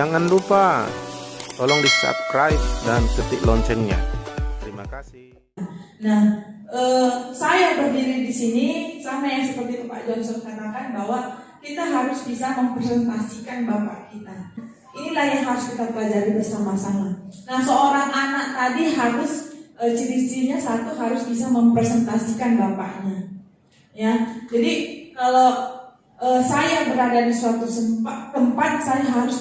jangan lupa tolong di subscribe dan ketik loncengnya. Terima kasih. Nah, saya berdiri di sini sama yang seperti Pak Johnson katakan bahwa kita harus bisa mempresentasikan Bapak kita. Inilah yang harus kita pelajari bersama-sama. Nah, seorang anak tadi harus ciri-cirinya satu, harus bisa mempresentasikan bapaknya. Ya, jadi kalau saya berada di suatu tempat, saya harus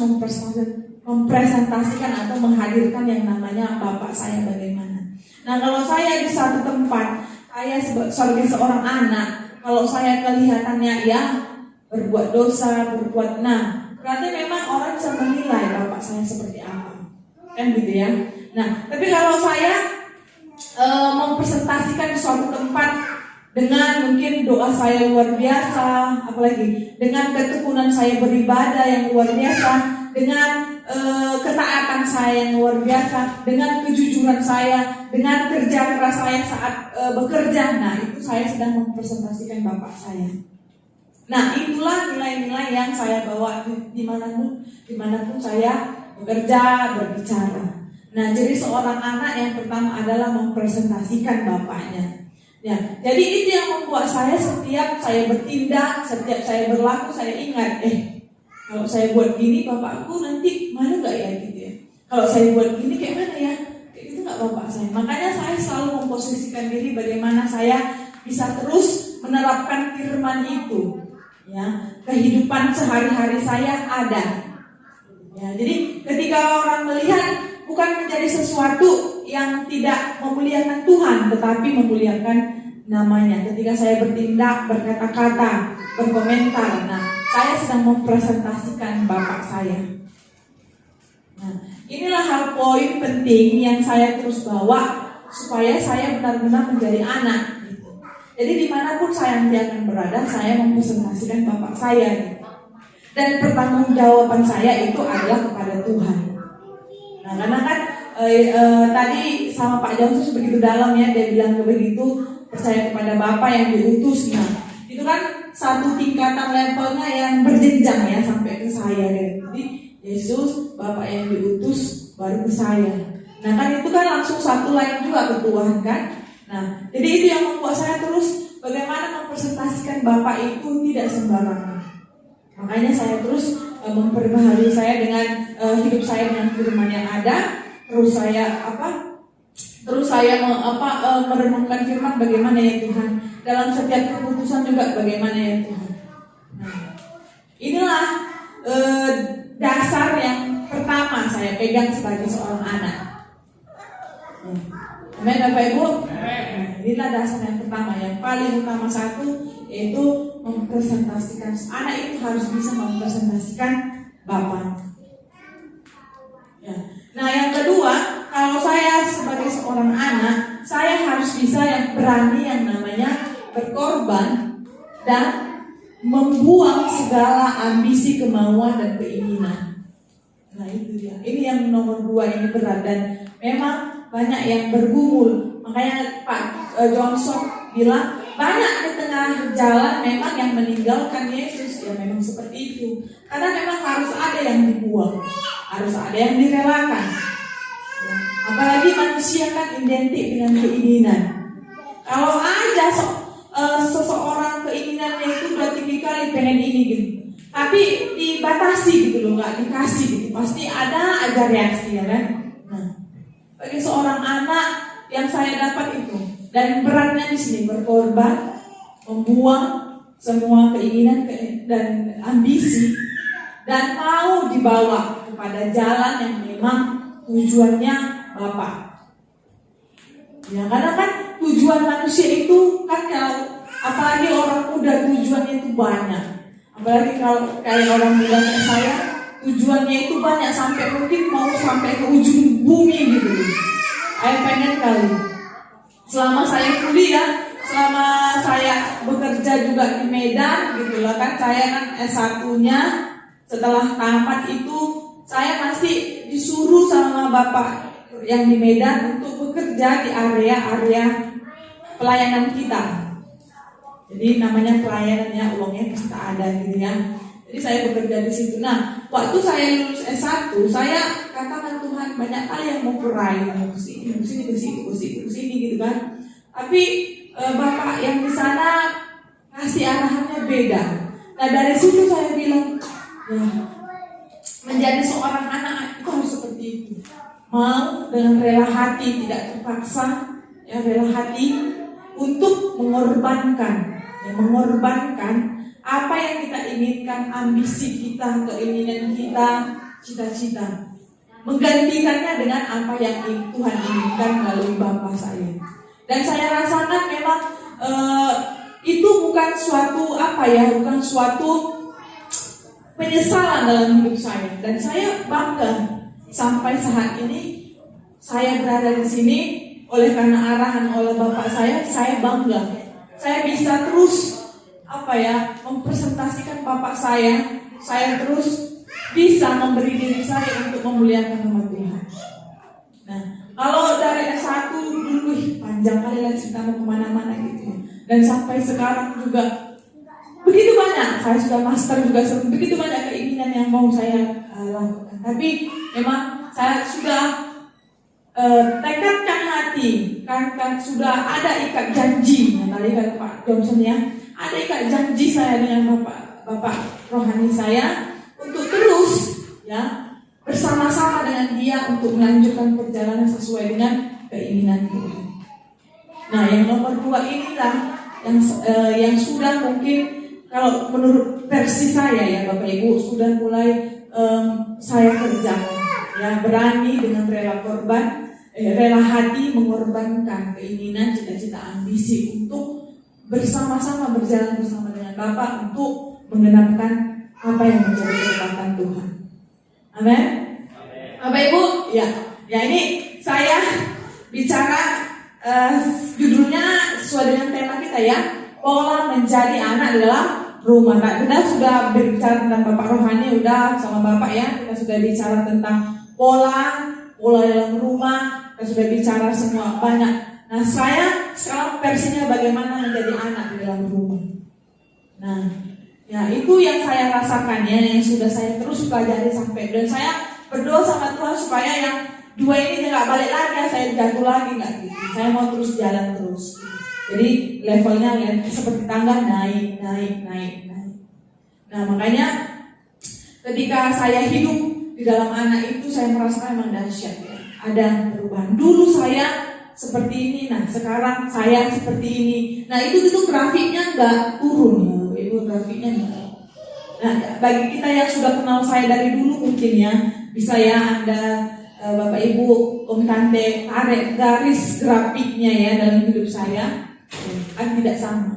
mempresentasikan atau menghadirkan yang namanya bapak saya bagaimana. Nah, kalau saya di satu tempat, saya sebagai seorang anak, kalau saya kelihatannya ya berbuat dosa, berarti memang orang bisa menilai bapak saya seperti apa, kan gitu ya. Nah, tapi kalau saya mempresentasikan di suatu tempat dengan mungkin doa saya luar biasa, apalagi dengan ketekunan saya beribadah yang luar biasa, dengan ketaatan saya yang luar biasa, dengan kejujuran saya, dengan kerja keras saya saat bekerja. Nah, itu saya sedang mempresentasikan bapak saya. Nah, itulah nilai-nilai yang saya bawa dimanapun saya bekerja, berbicara. Nah, jadi seorang anak yang pertama adalah mempresentasikan bapaknya. Ya, jadi itu yang membuat saya setiap saya bertindak, setiap saya berlaku, saya ingat, kalau saya buat gini bapakku nanti mana nggak ya gitu ya. Kalau saya buat gini kayak mana ya, kayak gitu nggak bapak saya. Makanya saya selalu memposisikan diri bagaimana saya bisa terus menerapkan firman itu. Ya, kehidupan sehari-hari saya ada. Ya, jadi ketika orang melihat bukan menjadi sesuatu yang tidak memuliakan Tuhan, tetapi memuliakan namanya. Ketika saya bertindak, berkata-kata, berkomentar, nah, saya sedang mempresentasikan bapak saya. Nah, inilah hal poin penting yang saya terus bawa supaya saya benar-benar menjadi anak. Jadi dimanapun saya nanti akan berada, saya mempresentasikan bapak saya. Dan pertanggungjawaban saya itu adalah kepada Tuhan. Nah, karena kan tadi sama Pak Johnson begitu dalam ya, dia bilang begitu, percaya kepada Bapa yang diutus. Nah, itu kan satu tingkatan levelnya yang berjenjang ya sampai ke saya. Jadi Yesus, Bapa yang diutus, baru ke saya. Nah, kan itu kan langsung satu lain juga ke Tuhan kan. Nah, jadi itu yang membuat saya terus bagaimana mempresentasikan Bapak itu tidak sembarangan. Makanya saya terus memperbaharui saya dengan hidup saya dengan firman yang ada. Terus saya merenungkan firman bagaimana ya Tuhan. Dalam setiap keputusan juga bagaimana ya Tuhan. Nah, inilah dasar yang pertama saya pegang sebagai seorang anak. Amin Bapak Ibu. Nah, inilah dasar yang pertama, yang paling utama satu, yaitu mempresentasikan. Anak itu harus bisa mempresentasikan Bapak. Ya. Nah, yang kedua, kalau saya sebagai seorang anak, saya harus bisa yang berani yang namanya berkorban dan membuang segala ambisi, kemauan dan keinginan. Nah, itu dia. Ini yang nomor 2 ini berat dan memang banyak yang bergumul. Makanya Pak Johnson bilang banyak di tengah jalan memang yang meninggalkan Yesus. Ya memang seperti itu. Karena memang harus ada yang dibuang, harus ada yang direlakan. Ya. Apalagi manusia kan identik dengan keinginan. Kalau ada seseorang keinginannya itu udah tinggi kali pengen ini gitu, tapi dibatasi gitu loh, nggak dikasih gitu, pasti ada aja reaksi ya kan. Nah, bagi seorang anak yang saya dapat itu dan beratnya di sini berkorban, membuang semua keinginan dan ambisi dan mau dibawa kepada jalan yang memang tujuannya Bapak. Ya, karena kan tujuan manusia itu kan kalau apalagi orang muda tujuannya itu banyak. Apalagi kalau kayak orang muda kayak saya, tujuannya itu banyak sampai mungkin mau sampai ke ujung bumi gitu. Saya pengen kali. Selama saya kuliah, selama saya bekerja juga di Medan gitu lah kan, saya kan S1-nya setelah tamat itu saya masih disuruh sama Bapak yang di Medan untuk bekerja di area-area pelayanan kita. Jadi namanya pelayanannya uangnya pasti ada gitu ya. Jadi saya bekerja di situ. Nah, waktu saya lulus S1, saya katakan Tuhan banyak hal yang mau kurai, mau kesini gitu kan. Tapi Bapak yang di sana kasih arahannya beda. Nah, dari situ saya bilang, ya, menjadi seorang anak itu harus seperti itu. Mau dengan rela hati, tidak terpaksa, ya, rela hati untuk mengorbankan apa yang kita inginkan, ambisi kita, keinginan kita, cita-cita, menggantikannya dengan apa yang Tuhan inginkan melalui Bapa saya. Dan saya rasakan memang itu bukan suatu bukan suatu penyesalan dalam hidup saya. Dan saya bangga sampai saat ini saya berada di sini oleh karena arahan oleh Bapak saya bangga. Saya bisa terus mempresentasikan Bapak saya terus bisa memberi diri saya untuk memuliakan nama Tuhan. Nah, kalau dari S1 dulu panjang kali lah cerita mau kemana-mana gitu. Dan sampai sekarang juga begitu banyak, saya sudah master juga, begitu banyak keinginan yang mau saya lakukan. Tapi memang saya sudah tekadkan hati, kan sudah ada ikat janji. Tadi kata Pak Johnson ya, ada ikat janji saya dengan Bapak rohani saya untuk terus ya bersama-sama dengan dia untuk melanjutkan perjalanan sesuai dengan keinginan Tuhan. Nah, yang nomor 2 inilah yang sudah mungkin kalau menurut versi saya ya Bapak Ibu sudah mulai saya kerjakan ya, berani dengan rela hati mengorbankan keinginan, cita-cita, ambisi untuk bersama-sama berjalan bersama dengan Bapak untuk menggenapkan apa yang menjadi kehendak Tuhan. Amin. Bapak Ibu, ya ini saya bicara judulnya sesuai dengan tema kita ya, pola menjadi anak dalam rumah. Nah, kita sudah berbicara tentang Bapak rohani, udah sama Bapak ya, kita sudah bicara tentang pola dalam rumah, kita sudah bicara semua banyak. Nah, saya sekarang versinya bagaimana menjadi anak di dalam rumah. Nah, ya itu yang saya rasakan ya, yang sudah saya terus pelajari sampai, dan saya berdoa sama Tuhan supaya yang 2 ini nggak balik lagi, saya jatuh lagi nggak gitu. Saya mau terus jalan terus. Jadi levelnya seperti tangga naik. Nah, makanya ketika saya hidup di dalam anak itu saya merasakan memang dahsyat ya. Ada perubahan. Dulu saya seperti ini, nah sekarang saya seperti ini. Nah itu grafiknya nggak turun ya, itu grafiknya nggak. Nah, bagi kita yang sudah kenal saya dari dulu mungkin ya, bisa ya Anda Bapak Ibu, Om Tante tarik garis grafiknya ya dalam hidup saya, kan tidak sama.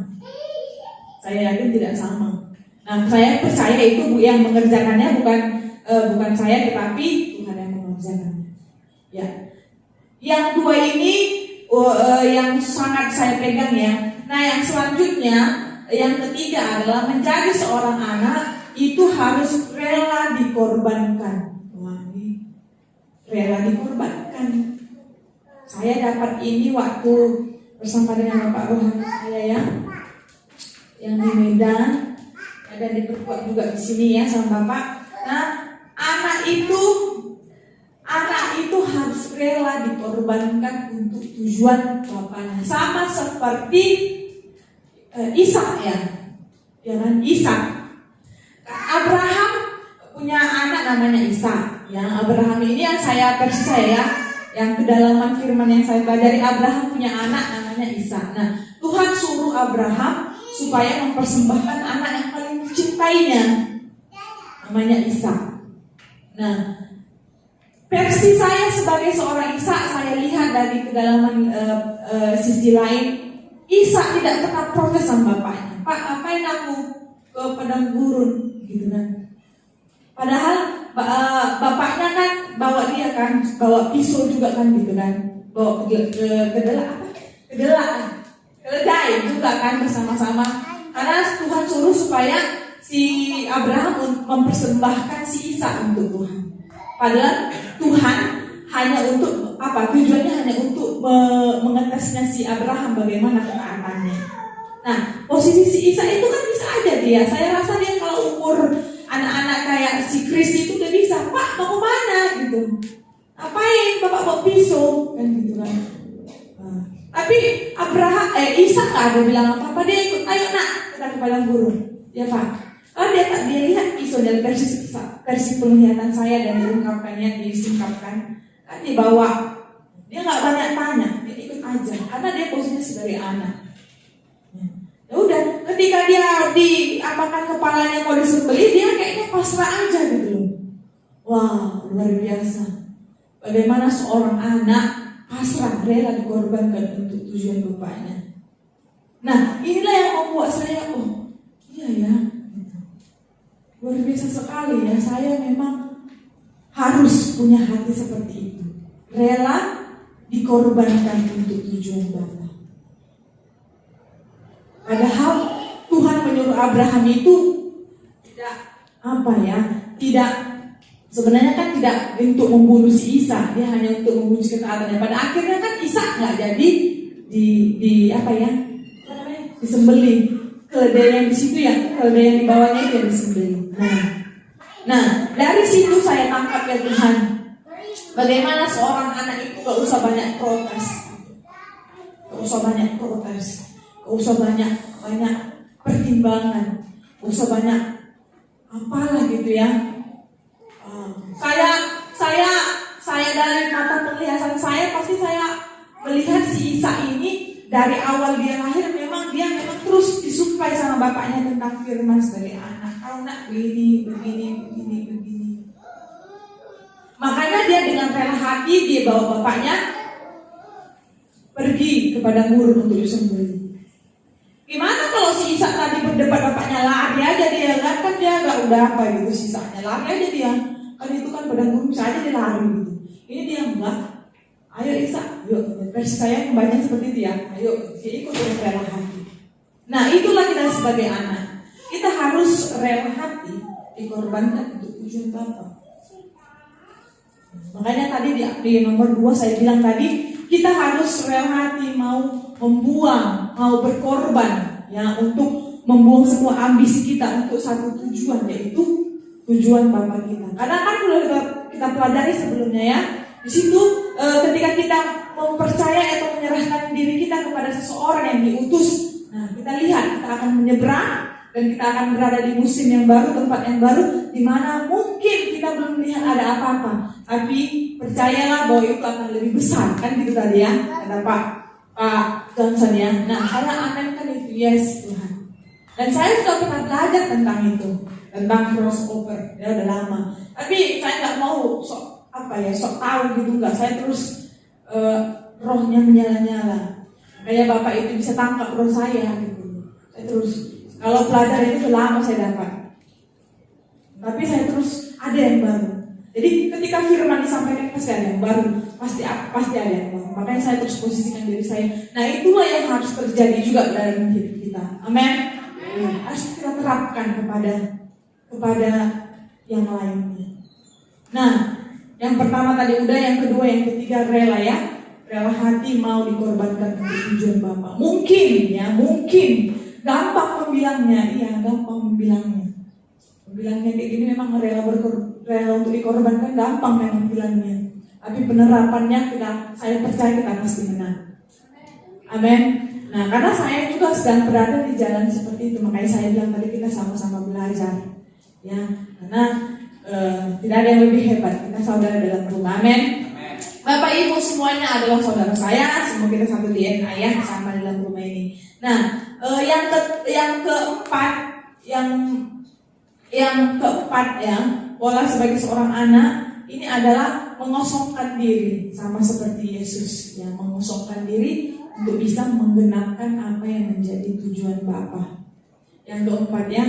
Saya yakin tidak sama. Nah, saya percaya itu yang mengerjakannya bukan saya, tetapi Tuhan yang mengerjakannya. Ya, yang 2 ini yang sangat saya pegang ya. Nah, yang selanjutnya, yang ketiga adalah menjadi seorang anak itu harus rela dikorbankan. Rela dikorbankan. Saya dapat ini waktu bersama dengan Bapak rohani saya ya, yang di Medan, ada diperkuat juga di sini ya sama Bapak. Nah, anak itu harus rela dikorbankan untuk tujuan Bapaknya. Sama seperti Ishak ya kan, Ishak. Abraham punya anak namanya Ishak. Yang Abraham ini yang versi saya ya, yang kedalaman firman yang saya pelajari, Abraham punya anak namanya Ishak. Nah, Tuhan suruh Abraham supaya mempersembahkan anak yang paling dicintainya, namanya Ishak. Nah, versi saya sebagai seorang Ishak, saya lihat dari kedalaman sisi lain, Ishak tidak pernah protes sama bapaknya. Pak, ngapain aku ke padang gurun gitu kan? Padahal bapaknya kan bawa pisau juga kan gitu kan, bawa keledai juga kan bersama-sama. Karena Tuhan suruh supaya si Abraham mempersembahkan si Ishak untuk Tuhan. Padahal Tuhan hanya untuk tujuannya hanya untuk mengetesnya si Abraham bagaimana ketaatannya. Nah, posisi si Ishak itu kan bisa aja dia. Saya rasa dia kalau umur anak-anak kayak si Chris itu udah bisa, Pak mau kemana gitu, ngapain Bapak bawa pisau kan gitu kan. Tapi Ishak nggak ada bilang apa-apa, dia ikut, ayo nak kita ke padang gurun, ya Pak. Kalau dia lihat pisau dalam versi penglihatan saya dan diungkapkannya, disingkapkan, kan dibawa, dia nggak banyak tanya, dia ikut aja, karena dia posisinya sebagai anak. Ya udah, ketika dia diapakan kepalanya mau disembelih, dia kayaknya pasrah aja gitu loh. Wah, luar biasa. Bagaimana seorang anak pasrah, rela dikorbankan untuk tujuan bapaknya. Nah, inilah yang membuat saya, oh iya ya, luar biasa sekali ya. Saya memang harus punya hati seperti itu, rela dikorbankan untuk tujuan Bapa. Padahal Tuhan menyuruh Abraham itu tidak sebenarnya kan tidak untuk membunuh si Ishak, dia hanya untuk menguji ketaatannya. Pada akhirnya kan Ishak nggak jadi disembelih. Keledai yang di situ ya, keledai yang dibawanya itu yang disembelih. Nah, dari situ saya tangkap ya Tuhan, bagaimana seorang anak itu gak usah banyak protes, gak usah banyak pertimbangan, gak usah banyak apalah gitu ya. Saya dari mata penglihatan saya, pasti saya melihat si Ishak ini dari awal dia lahir memang terus disuplai sama bapaknya tentang firman sebagai anak. Kalau nak begini. Makanya dia dengan rela hati dia bawa bapaknya pergi ke padang gurun untuk disembelih. Gimana kalau si Ishak tadi berdebat bapaknya lari aja dia kan dia nggak udah apa gitu, sisanya lari aja dia. Kan itu kan padang gurun bisa aja dia lari gitu. Ini dia enggak. Ayo Ishak, yuk. Versi saya membacanya seperti itu ya. Ayo, dia ikut dengan rela hati. Nah, itulah kita sebagai anak. Kita harus rela hati dikorbankan untuk tujuan Bapa. Makanya tadi di nomor 2 saya bilang tadi, kita harus rela hati mau membuang, mau berkorban ya untuk membuang semua ambisi kita untuk satu tujuan, yaitu tujuan Bapa kita. Karena kan sudah kita pelajari sebelumnya ya. Di situ ketika kita mempercayai atau menyerahkan diri kita kepada seseorang yang diutus, nah kita lihat kita akan menyeberang dan kita akan berada di musim yang baru, tempat yang baru, di mana mungkin kita belum melihat ada apa-apa, tapi percayalah bahwa itu akan lebih besar, kan gitu tadi ya kata Pak Johnson ya. Nah saya akan itu, yes Tuhan. Dan saya sudah pernah belajar tentang itu, tentang crossover ya udah lama. Tapi saya nggak mau sok tahu gitu, nggak. Saya terus rohnya menyala-nyala. Kayak Bapak itu bisa tangkap roh saya gitu. Saya terus kalau pelajaran itu lama saya dapat. Tapi saya terus ada yang baru. Jadi ketika firman disampaikan pasti ada yang baru, pasti ada yang baru. Makanya saya terus posisikan diri saya. Nah itulah yang harus terjadi juga dalam hidup kita. Amin. Harus kita terapkan kepada yang lainnya. Nah, yang pertama tadi udah, yang kedua, yang ketiga rela ya. Rela hati mau dikorbankan untuk tujuan Bapa. Mungkin gampang membilangnya, gampang membilangnya. Membilangnya kayak gini memang rela untuk dikorbankan, gampang memang bilangnya. Tapi penerapannya saya percaya kita pasti menang. Amin. Nah, karena saya juga sedang berada di jalan seperti itu, makanya saya bilang tadi kita sama-sama belajar. Ya, karena tidak ada yang lebih hebat, kita saudara dalam rumah. Amin. Bapak Ibu semuanya adalah saudara saya, semua kita satu DNA ya, sama dalam rumah ini. Nah, yang keempat ya, pola sebagai seorang anak ini adalah mengosongkan diri, sama seperti Yesus yang mengosongkan diri untuk bisa menggenapkan apa yang menjadi tujuan Bapa. Yang keempat ya,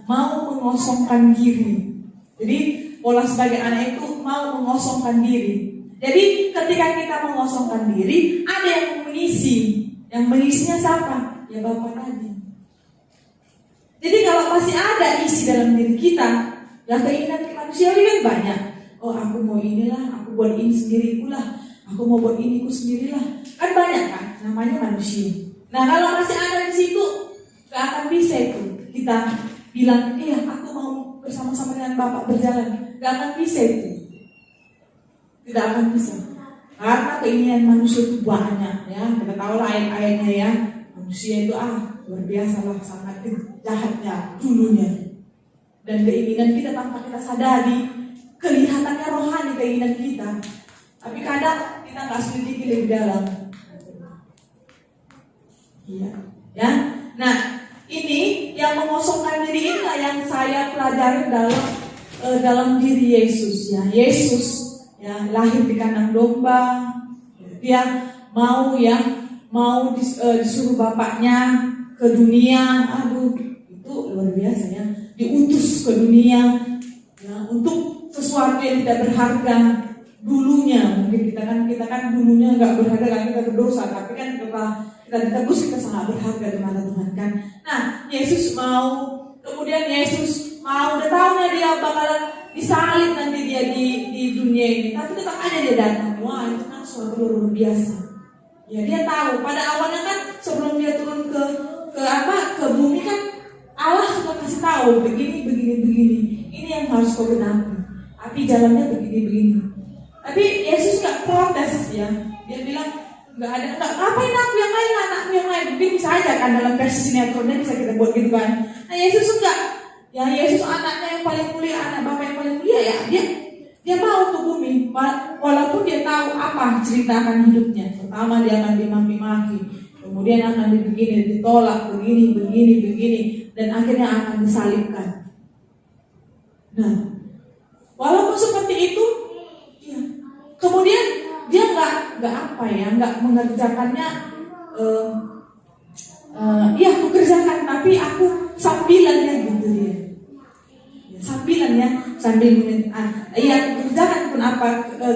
mau mengosongkan diri. Jadi pola sebagai anak itu mau mengosongkan diri. Jadi ketika kita mengosongkan diri, ada yang mengisi. Yang mengisinya siapa? Ya Bapa tadi. Jadi kalau masih ada isi dalam diri kita, yang keinginan manusia kan banyak. Oh aku mau inilah, aku buat ini sendiri pula, aku mau buat ini aku sendirilah. Kan banyak kan, namanya manusia. Nah kalau masih ada di situ, gak akan bisa itu kita bilang, aku mau bersama-sama dengan Bapa berjalan. Gak akan bisa itu. Tidak akan bisa. Karena keinginan manusia itu banyak ya. Kita tahu lah ayat-ayatnya ya. Manusia itu luar biasa lah, sangat jahatnya dulunya. Dan keinginan kita tanpa kita sadari, kelihatannya rohani keinginan kita. Tapi kadang kita nggak selidiki lebih dalam. Iya, ya. Nah, ini yang mengosongkan diri inilah yang saya pelajari dalam diri Yesus ya. Yesus ya lahir di kandang domba. Dia mau disuruh bapaknya ke dunia. Aduh, itu luar biasa ya. Diutus ke dunia ya, untuk sesuatu yang tidak berharga dulunya. Mungkin kita kan dulunya nggak berharga karena kita berdosa, tapi kan setelah kita ditebus kita sangat berharga di mata Tuhan kan. Nah, Yesus kemudian Yesus udah tahunya dia bakalan disalib nanti dia di dunia ini, tapi tetap aja dia datang. Wah, itu kan suatu luar biasa. Ya, dia tahu pada awalnya kan sebelum dia turun ke bumi kan Allah sudah kasih tahu begini. Ini yang harus kau genapi. Tapi jalannya begini. Tapi Yesus nggak protes ya. Dia bilang nggak ngapain aku yang lain, anakku yang lain. Mungkin bisa aja kan dalam versi sinetronnya bisa kita buat gitu kan. Nah, Yesus enggak. Ya, Yesus anaknya yang paling mulia, anak Bapa yang paling mulia ya. Dia mau ke bumi walaupun dia tahu apa cerita akan hidupnya. Pertama dia akan dimaki-maki, kemudian akan ditolak begini, dan akhirnya akan disalibkan. Nah, walaupun seperti itu, ya, kemudian dia nggak mengerjakannya. Aku kerjakan, tapi aku sambilannya gitu dia. Sambilannya sambil kerjakan pun apa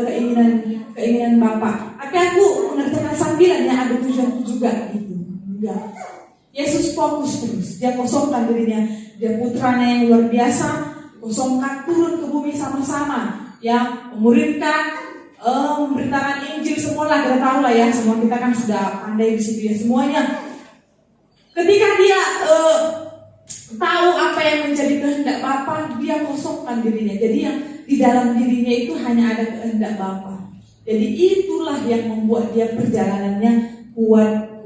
keinginan Bapa. Tapi aku mengerjakan sambilannya ada tujuan juga gitu. Enggak. Yesus fokus terus. Dia kosongkan dirinya. Dia putranya yang luar biasa. Kosongkan turun ke bumi sama-sama. Ya, memberitakan Injil semualah kita tahu lah ya. Semua kita kan sudah pandai di situ ya semuanya. Ketika dia tahu apa yang menjadi kehendak Bapa, dia kosongkan dirinya. Jadi yang di dalam dirinya itu hanya ada kehendak Bapa. Jadi itulah yang membuat dia perjalanannya kuat.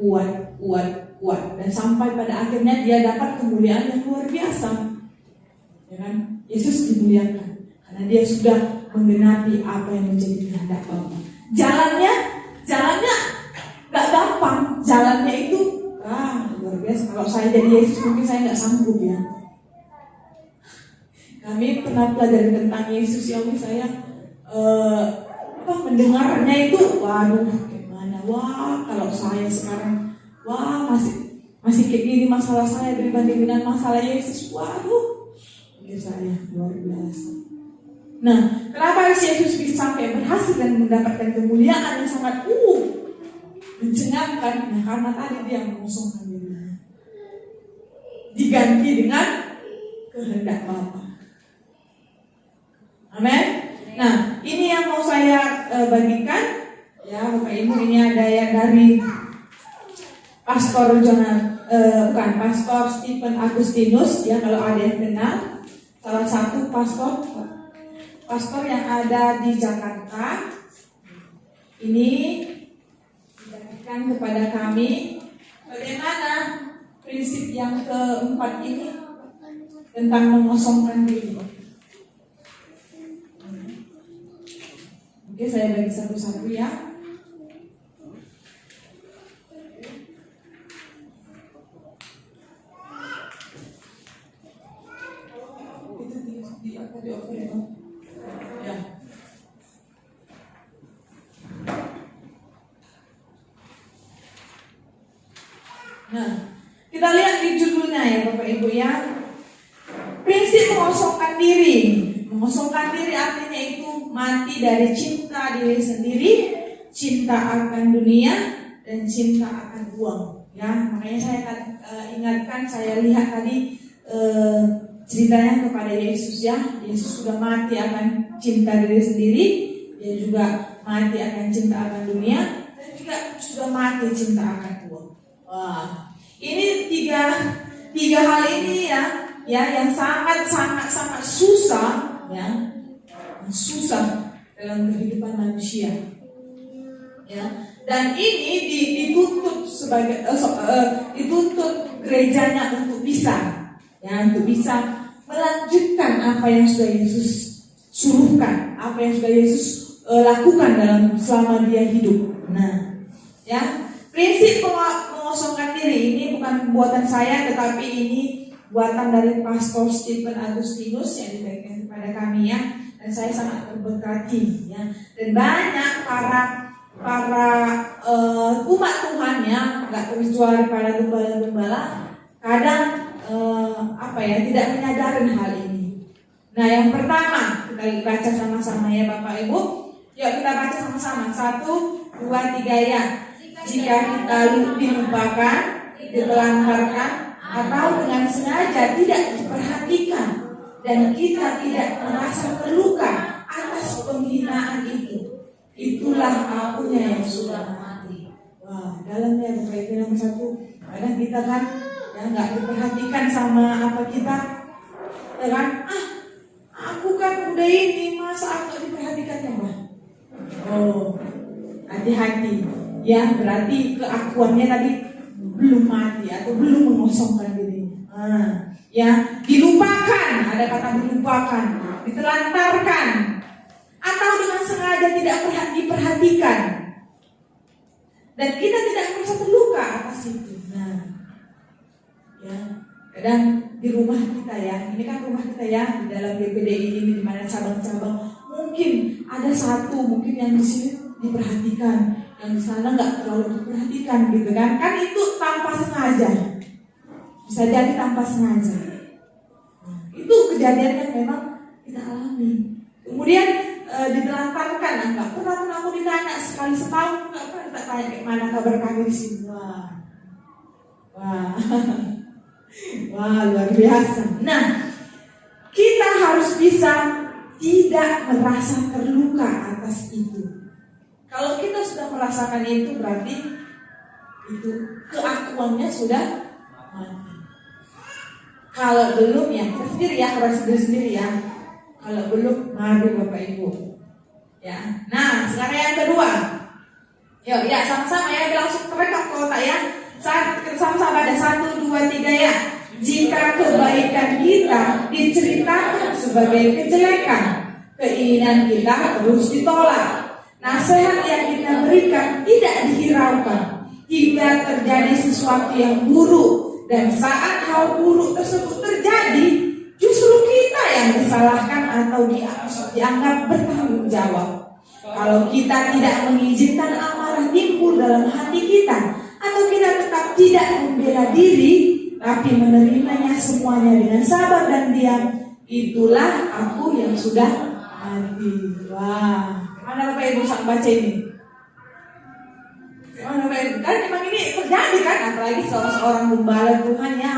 Dan sampai pada akhirnya dia dapat kemuliaan yang luar biasa. Ya kan? Yesus dimuliakan karena dia sudah menggenapi apa yang menjadi kehendak Bapa. Jalannya nggak gampang. Jalannya itu luar biasa. Kalau saya jadi Yesus mungkin saya nggak sanggup ya. Kami pernah pelajari tentang Yesus ya, saya mendengarnya itu, waduh gimana? Wah, kalau saya sekarang, masih kayak gini masalah saya dibanding dengan masalah Yesus. Waduh, pikir saya luar biasa. Nah, kenapa Yesus bisa sampai berhasil dan mendapatkan kemuliaan yang sangat mencengangkan? Nah, karena tadi dia mengosongkan dirinya, diganti dengan kehendak Bapa. Amin. Nah, ini yang mau saya bagikan ya, Bapak Ibu. Ini ada yang dari Pastor Pastor Stephen Agustinus ya, kalau ada yang kenal, salah satu pastor yang ada di Jakarta. Ini dibagikan kepada kami bagaimana prinsip yang keempat ini tentang mengosongkan diri. Oke, saya bagi satu-satu ya. Ya. Nah, kita lihat di judulnya ya Bapak Ibu ya. Prinsip mengosongkan diri. Mengosongkan diri artinya itu mati dari cinta diri sendiri, cinta akan dunia, dan cinta akan uang. Ya, makanya saya akan ingatkan, saya lihat tadi ceritanya kepada Yesus ya. Yesus sudah mati akan cinta diri sendiri, dia juga mati akan cinta akan dunia, dan juga sudah mati cinta akan uang. Wah, ini tiga hal ini ya ya yang sangat susah, ya, susah dalam kehidupan manusia, ya. Dan ini dituntut sebagai dituntut gerejanya untuk bisa, ya, untuk bisa melanjutkan apa yang sudah Yesus suruhkan, apa yang sudah Yesus lakukan dalam selama dia hidup. Nah, ya, prinsip mengosongkan diri ini bukan buatan saya, tetapi ini buatan dari Pastor Stephen Agustinus yang diberikan kepada kami, ya. Dan saya sangat terberkati, ya. Dan banyak para umat Tuhan, ya, nggak terkecuali para gembala-gembala, kadang tidak menyadari hal ini. Nah, yang pertama kita baca sama-sama, ya Bapak Ibu. Yuk kita baca sama-sama. 1, 2, 3, ya. Jika kita dilupakan, ditelantarkan, atau dengan sengaja tidak diperhatikan, dan kita tidak merasa terluka atas penghinaan itu, itulah akunya yang sudah mati. Wah, dalamnya Bapak Ibu. Yang satu, kadang kita kan ya nggak diperhatikan sama apa kita, ya kan? Aku kan udah ini, masa aku diperhatikan, ya Mbak? Oh, hati-hati, ya, berarti keakuannya tadi belum mati atau belum mengosongkan diri. Ya, dilupakan, ada kata dilupakan, ditelantarkan, atau dengan sengaja tidak diperhatikan, dan kita tidak merasa terluka atas itu. Nah, ya, kadang di rumah kita, ya, ini kan rumah kita, ya, di dalam GPD ini di mana cabang-cabang, mungkin ada satu mungkin yang di sini diperhatikan, yang di sana nggak terlalu diperhatikan, gitu kan? Kan itu tanpa sengaja, bisa jadi tanpa sengaja. Itu kejadian yang memang kita alami. Kemudian ditelantarkan, nggak pernah aku ditanya sekali setahun, nggak pernah kita tanya gimana kabar kami di sini. Wah, luar biasa. Nah, kita harus bisa tidak merasa terluka atas itu. Kalau kita sudah merasakan itu, berarti itu keakuannya sudah mati. Kalau belum, ya kita sendiri, ya, harus sendiri, ya. Kalau belum, mari Bapak Ibu, ya. Nah, sekarang yang kedua, yuk, ya, sama-sama, ya, langsung terekam kota, ya. Sama-sama ada 1, 2, 3, ya. Jika kebaikan kita diceritakan sebagai kejelekan, keinginan kita terus ditolak. Nasihat yang kita berikan tidak dihiraukan hingga terjadi sesuatu yang buruk, dan saat hal buruk tersebut terjadi, justru kita yang disalahkan atau dianggap bertanggung jawab. Kalau kita tidak mengizinkan amarah timbul dalam hati kita, atau kita tetap tidak membela diri, tapi menerimanya semuanya dengan sabar dan diam, itulah aku yang sudah mati. Wah, mana Bapak Ibu sang baca ini? Mana Bapak Ibu? Kan memang ini terjadi, kan? Apalagi seorang gembala Tuhan, ya,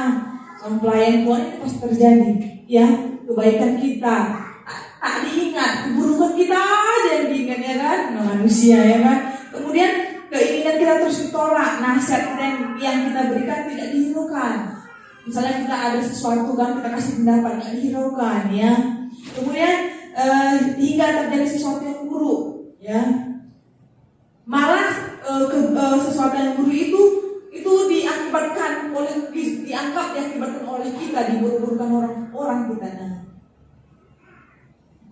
seorang pelayan Tuhan, ini pasti terjadi. Ya, kebaikan kita tak diingat, keburukan kita aja yang diingat, ya kan? Manusia, ya kan? Kemudian keinginan kita terus ditolak, nasihat yang kita berikan tidak dihiraukan. Misalnya kita ada sesuatu, kan, kita kasih pendapat, tidak dihiraukan, ya. Kemudian hingga terjadi sesuatu yang buruk, ya. Malah sesuatu yang buruk itu diakibatkan oleh kita, diburu-burukan orang kita.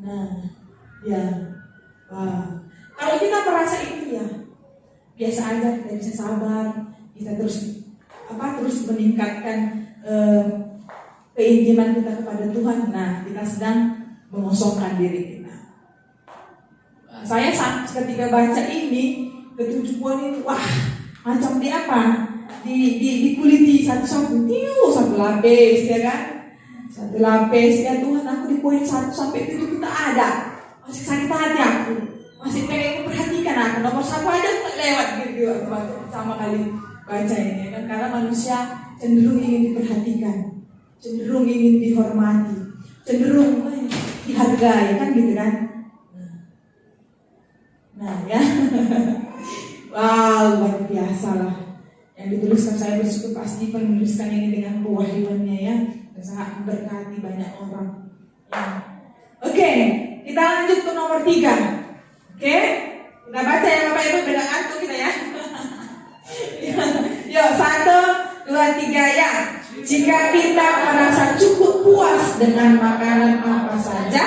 Nah, ya. Kalau kita merasa itu, ya, biasa aja, kita bisa sabar, kita terus meningkatkan keintiman kita kepada Tuhan. Nah, kita sedang mengosongkan diri kita. Saya ketika baca ini, ke-7 poin ini, wah, macam di apa? Dikuliti satu-satu, satu lapis, ya kan? Satu lapis, ya Tuhan, aku di poin 1 sampai 7 kita ada. Masih sakit hati aku, masih pengen memperhatikan aku. Nomor 1 aja aku lewat gitu, pertama kali baca ini, kan? Karena manusia cenderung ingin diperhatikan, cenderung ingin dihormati, cenderung dihargai, kan gitu, kan? Nah, ya. Wow, luar biasa lah. Yang dituliskan, saya bersyukur pasti penuliskan ini dengan kewahyuannya, ya. dan sangat memberkati banyak orang. Ya. Oke, kita lanjut ke nomor 3. Oke, kita baca ya Bapak Ibu, beda ngantuk kita ya. Yuk, 1, 2, 3 ya. Jika kita merasa cukup puas dengan makanan apa saja,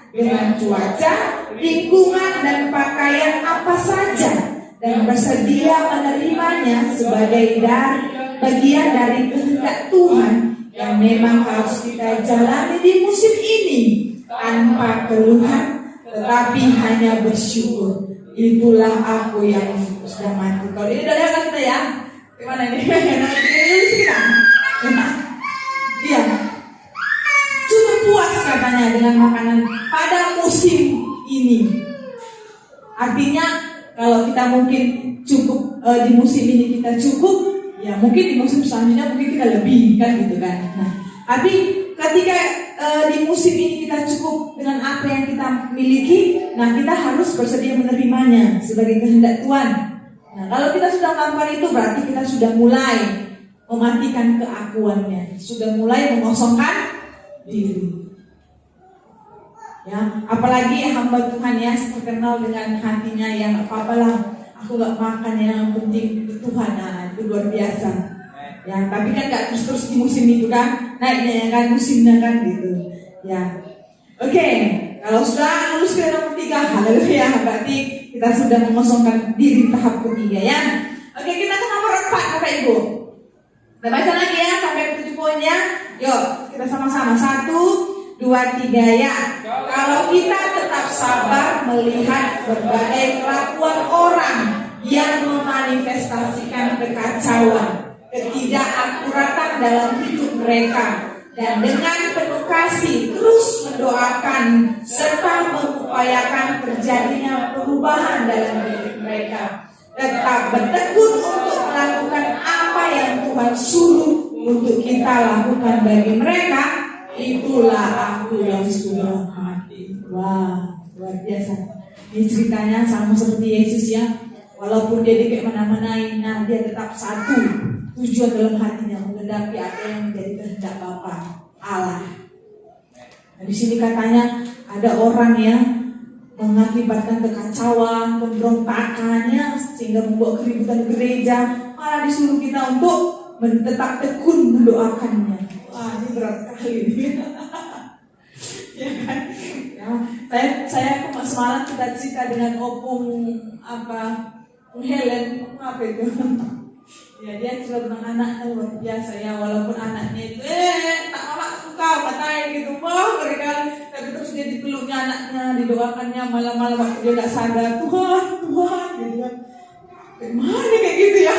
dengan cuaca, lingkungan dan pakaian apa saja, dan bersedia menerimanya sebagai bagian dari kehendak Tuhan yang memang harus kita jalani di musim ini tanpa keluhan, tetapi hanya bersyukur. Itulah aku yang sudah mati. Kalau ini udah lihat kita ya. Gimana ini? Kita. Iya. Cukup puas katanya dengan makanan pada musim ini. Artinya kalau kita mungkin cukup di musim ini kita cukup, ya mungkin di musim selanjutnya mungkin kita lebih kan gitu kan. Nah, tapi ketika di musim ini kita cukup dengan apa yang kita miliki, nah kita harus bersedia menerimanya sebagai kehendak Tuhan. Nah, kalau kita sudah melakukan itu berarti kita sudah mulai mematikan keakuannya, sudah mulai mengosongkan diri. Ya, apalagi hamba Tuhan ya terkenal dengan hatinya yang apa-apalah, aku gak makan yang penting itu Tuhan. Nah, itu luar biasa. Ya, tapi kan gak terus-terus di musim itu kan, naiknya ya kan musimnya kan gitu. Ya, oke. Kalau sudah lulus ke nomor 3, haleluya, berarti kita sudah mengosongkan diri tahap ketiga ya. Oke, kita ke nomor 4 Bapak Ibu. Kita baca lagi ya sampai 7 poinnya. Yuk, kita sama-sama 1, 2, 3 ya. Kalau kita tetap sabar melihat berbagai kelakuan orang yang memanifestasikan kekacauan, ketidakakuratan dalam hidup mereka, dan dengan penuh kasih terus mendoakan serta mengupayakan terjadinya perubahan dalam hidup mereka, tetap bertekun untuk melakukan apa yang Tuhan suruh untuk kita lakukan bagi mereka, itulah aku yang sudah mati. Wah, luar biasa. Ini ceritanya sama seperti Yesus ya. Walaupun dia di mana-manain, nah dia tetap satu tujuan dalam hatinya, menggenapi apa yang menjadi kehendak Bapa Allah. Nah, di sini katanya ada orang yang mengakibatkan kekacauan, pemberontakannya sehingga membuat keributan gereja, malah disuruh kita untuk tetap tekun mendoakannya. Wah, ini berat sekali nih. Ya kan? Ya, saya semalam kita cerita dengan Opung Helen, apa itu? Ya, dia cerita tentang anaknya luar biasa ya, walaupun anaknya itu tak mama suka katanya gitu, wah mereka, tapi terus dia dipeluknya anaknya, didoakannya malam-malam waktu dia gak sadar, Tuhan gitu kan. Gimana kayak gitu ya?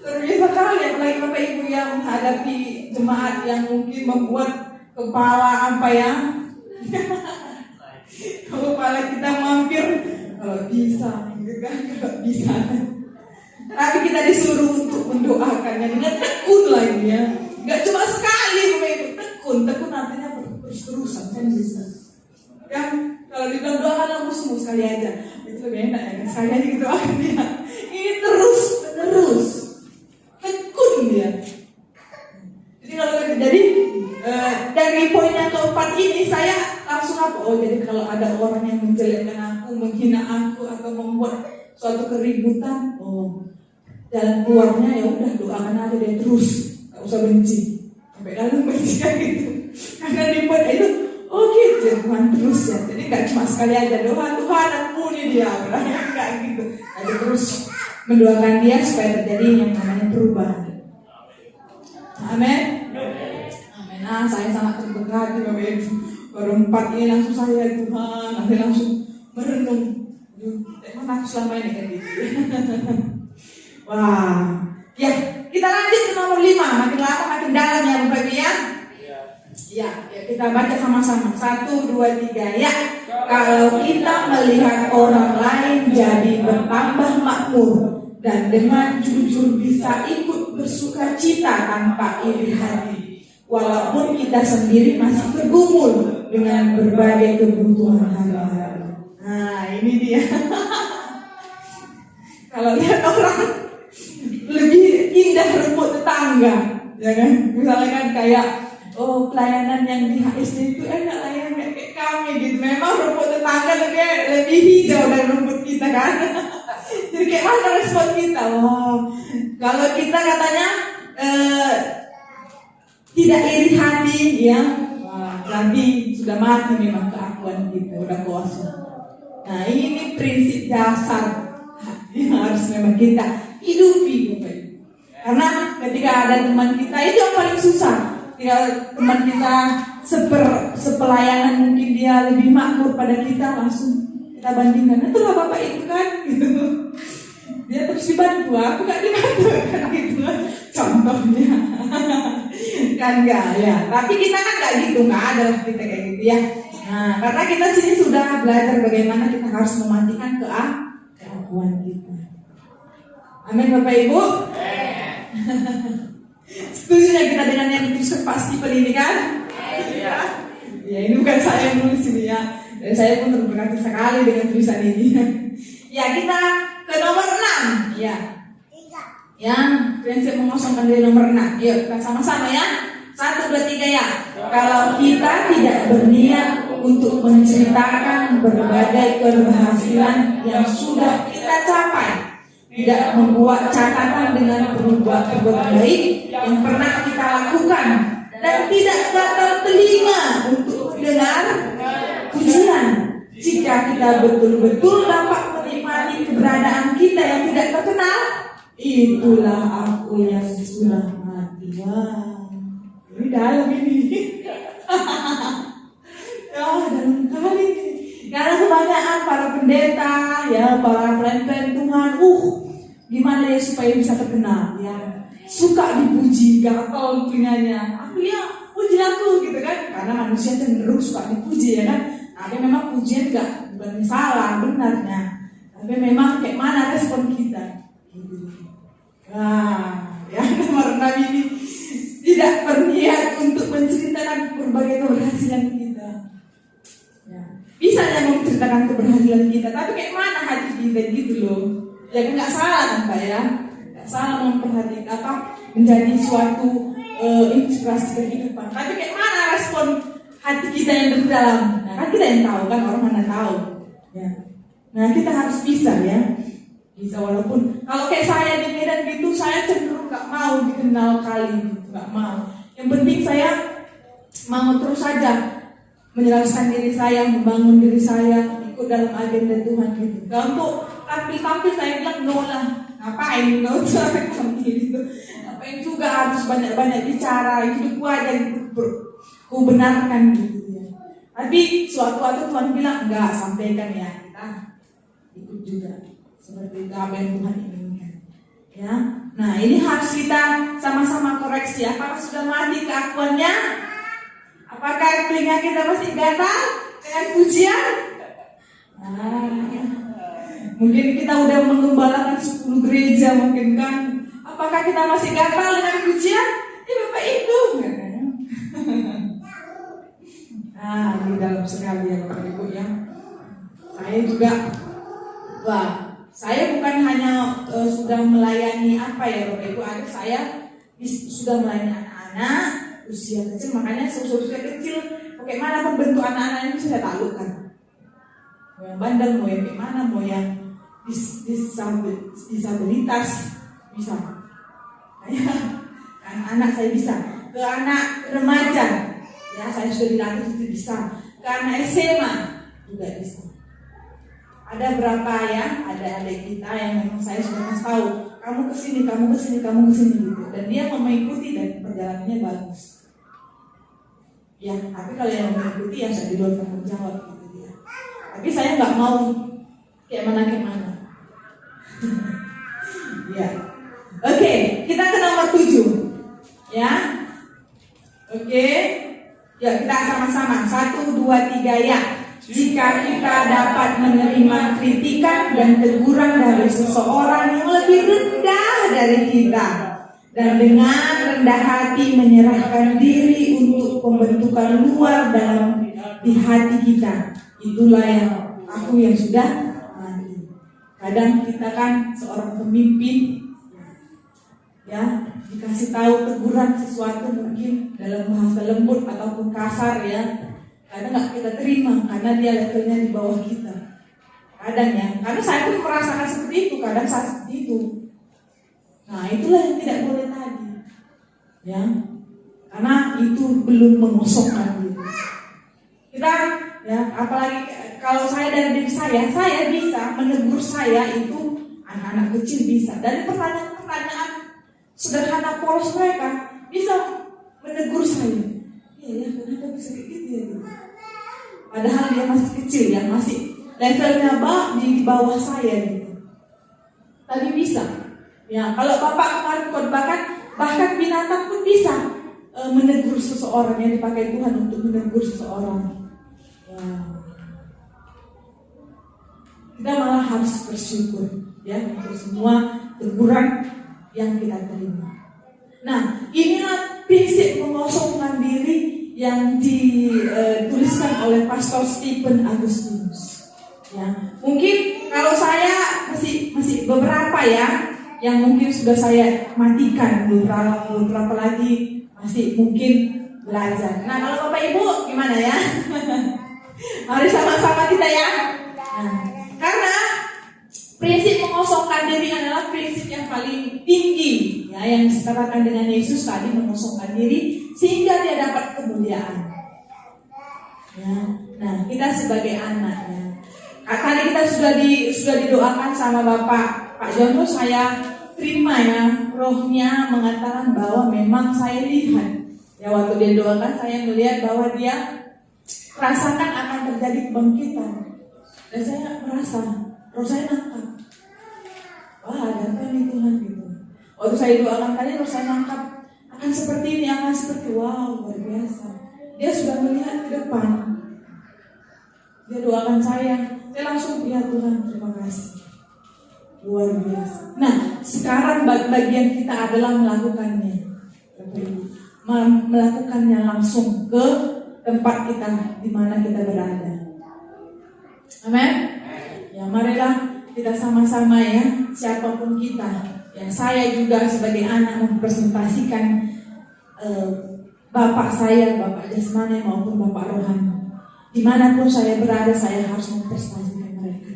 Terbiasa kali, apalagi Bapak Ibu yang menghadapi jemaat yang mungkin membuat kepala kepala kita mampir, kalau bisa gitu kan, kalau bisa. Tapi kita disuruh untuk mendoakannya dengan tekun lagi ya. Gak cuma sekali Bapak Ibu, tekun artinya terus-terusan kan bisa. Kan kalau dibilang doakan musuhmu sekali aja, itu lebih enak ya, sekali aja gitu doakan dia. Ini terus menerus tekun dia. Jadi dari poin yang keempat ini saya langsung jadi kalau ada orang yang menjelekkan aku, menghina aku atau membuat suatu keributan, jalan keluarnya ya udah doakan aja dia terus, nggak usah benci sampai dalam benci kan gitu. Karena dibuat itu, gitu Tuhan terus ya. Jadi nggak cuma sekali aja Tuhan ampuni dia, nggak gitu. Jadi terus mendoakan dia supaya terjadi yang namanya perubahan. Amin. Nah, saya sangat terberkati Bapak Ibu. Baru 4 ini langsung saya Tuhan, nanti langsung merenung. Emang aku selama ini kayak gitu. Wah, ya kita lanjut ke nomor 5. Makin lama makin dalam ya Bapak Ibu ya. Ya, kita baca sama-sama. 1, 2, 3 ya. Kalau kita melihat orang lain jadi bertambah makmur dan dengan jujur bisa ikut bersuka cita tanpa iri hati, walaupun kita sendiri masih bergumul dengan berbagai kebutuhan hari-hari. Nah, ini dia. Kalau lihat orang lebih indah rumput tetangga, ya kan? Misalnya kan kayak oh pelayanan yang di HSD itu enak lah ya, kayak kami gitu. Memang rumput tetangga lebih hijau dari rumput kita kan. Jadi kayak mana respon kita? Wah, kalau kita katanya tidak iri hati ya, wah, berarti sudah mati memang keakuan kita, udah kosong. Nah ini prinsip dasar yang harus memang kita hidupi, Bapak Ibu. Karena ketika ada teman kita, itu yang paling susah. Ketika teman kita sepelayanan, mungkin dia lebih makmur pada kita, langsung kita bandingkan. Itulah Bapak itu kan, gitu. Dia terus dibantu, aku gak dibantu kan, gitu. Contohnya, kan enggak ya. Tapi kita kan gak gitu, nggak ada lah kita kayak gitu ya. Nah, karena kita sini sudah belajar bagaimana kita harus mematikan keakuan kita. Amin Bapak Ibu. Setuju ya kita dengan yang dituliskan pasti pendidikan? Iya. Ya ini bukan saya yang nulis ini ya. Dan saya pun terberkati sekali dengan tulisan ini. Ya kita ke nomor 6. Ya. Yang prinsip mengosongkan diri nomor 6. Yuk kita sama-sama ya. 1, 2, 3 ya. Kalau kita tidak berniat untuk menceritakan berbagai keberhasilan yang sudah kita capai, tidak membuat catatan dengan perbuatan baik yang pernah kita lakukan, dan tidak gatal telinga untuk mendengar pujian, jika kita betul-betul dapat menikmati keberadaan kita yang tidak terkenal, itulah aku yang sudah mati. Wah, ini dalam ini. Ya, dalam kali ini. Karena kebanyakan para pendeta, ya, para pelayan Tuhan, gimana ya supaya bisa terkenal, ya, suka dipuji, gatal telinganya. Aku ya, puji aku gitu kan, karena manusia cenderung suka dipuji ya kan. Tapi memang pujian bukan salah benarnya. Tapi memang kayak mana respon kita. Nah, ya nomor 6 ini tidak berniat untuk menceritakan berbagai keberhasilan kita. Ya. Bisa ya menceritakan keberhasilan kita, tapi kayak mana hati kita gitu loh. Ya nggak salah kan Pak ya, nggak salah memperhatikan menjadi suatu inspirasi kehidupan. Tapi kayak mana respon hati kita yang terdalam? Nah kan kita yang tahu kan, orang mana tahu. Ya. Nah kita harus bisa ya. Bisa walaupun kalau kayak saya di Medan gitu, saya cenderung nggak mau dikenal kali gitu, nggak mau. Yang penting saya mau terus saja menjelaskan diri saya, membangun diri saya, ikut dalam agenda Tuhan gitu. Kalau untuk tampil saya bilang no lah, ngapain nggak usah tampil gitu. Ngapain juga harus banyak-banyak bicara, hidupku aja ku benarkan gitu ya. Tapi suatu waktu Tuhan bilang enggak, sampaikan ya, kita ikut juga. Seperti itu apa yang Tuhan inginkan. Ya, nah ini harus kita sama-sama koreksi. Apakah sudah mati keakuannya? Apakah telinga kita masih gatal dengan pujian? Mungkin kita udah mengembalakan 10 gereja mungkin kan. Apakah kita masih gatal dengan pujian? Bapak itu. Ini dalam sekali ya Bapak Ibu ya. Saya juga, saya bukan hanya sudah melayani apa ya Bapak Ibu, ada saya sudah melayani anak-anak usia kecil, makanya usia kecil bagaimana membentuk anak-anak itu saya taklukkan. Mau yang bandel, mau yang gimana, mau yang disabilitas bisa. Anak-anak saya bisa, ke anak remaja ya saya sudah dilatih itu bisa, ke anak SMA juga bisa. Ada berapa ya, ada adik kita yang memang saya sudah kasih tahu, kamu kesini, kamu kesini, kamu kesini gitu, dan dia mau mengikuti dan perjalanannya bagus. Ya, tapi kalau yang mengikuti ya saya di luar tanggung jawab gitu ya. Tapi saya nggak mau kayak mana. Ya, oke, kita ke nomor 7 ya. Oke, ya kita sama-sama 1, 2, 3 ya. Jika kita dapat menerima kritikan dan teguran dari seseorang yang lebih rendah dari kita, dan dengan rendah hati menyerahkan diri untuk pembentukan luar dalam di hati kita, itulah yang aku yang sudah mati. Kadang kita kan seorang pemimpin ya, dikasih tahu teguran sesuatu mungkin dalam bahasa lembut ataupun kasar ya, kadang nggak kita terima karena dia levelnya di bawah kita. Kadang ya, karena saya pun merasakan seperti itu, kadang saya seperti itu. Nah itulah yang tidak boleh tadi, ya, karena itu belum mengosongkan diri. Kita ya, apalagi kalau saya dari diri saya bisa menegur saya itu anak-anak kecil bisa. Dari pertanyaan-pertanyaan sederhana polos mereka bisa menegur saya. Iya ya, kenapa bisa kayak gitu ya? Padahal dia masih kecil ya, masih levelnya di bawah saya gitu. Tadi bisa. Ya, kalau Bapak kemarin khotbahkan, bahkan binatang pun bisa menegur seseorang, yang dipakai Tuhan untuk menegur seseorang. Ya. Kita malah harus bersyukur ya untuk semua teguran yang kita terima. Nah, inilah prinsip mengosongkan diri yang dituliskan oleh Pastor Stephen Agustinus. Ya, mungkin kalau saya masih beberapa ya yang mungkin sudah saya matikan, beberapa lagi masih mungkin belajar. Nah, kalau Bapak Ibu gimana ya? Mari sama-sama kita ya. Nah, karena prinsip mengosongkan diri adalah prinsip yang paling tinggi ya, yang disetarakan dengan Yesus tadi, mengosongkan diri sehingga dia dapat kemuliaan. Ya. Nah, kita sebagai anaknya, tadi kita sudah didoakan sama Pak Jono, saya terima ya, rohnya mengatakan bahwa memang saya lihat ya, waktu dia doakan saya melihat bahwa dia rasakan akan terjadi kebangkitan. Dan saya merasa, roh saya nangkap, wah ada apa nih Tuhan gitu. Waktu saya doakan tadi, roh saya nangkap akan seperti ini, akan seperti wow, luar biasa. Dia sudah melihat ke depan. Dia doakan saya langsung ya Tuhan, terima kasih. Luar biasa. Nah, sekarang bagian kita adalah melakukannya. Melakukannya langsung ke tempat kita di mana kita berada. Amin. Ya, marilah kita sama-sama ya, siapapun kita. Ya, saya juga sebagai anak mempresentasikan Bapak saya, Bapak jasmani maupun Bapak rohani. Dimanapun saya berada, saya harus mempresentasikan mereka.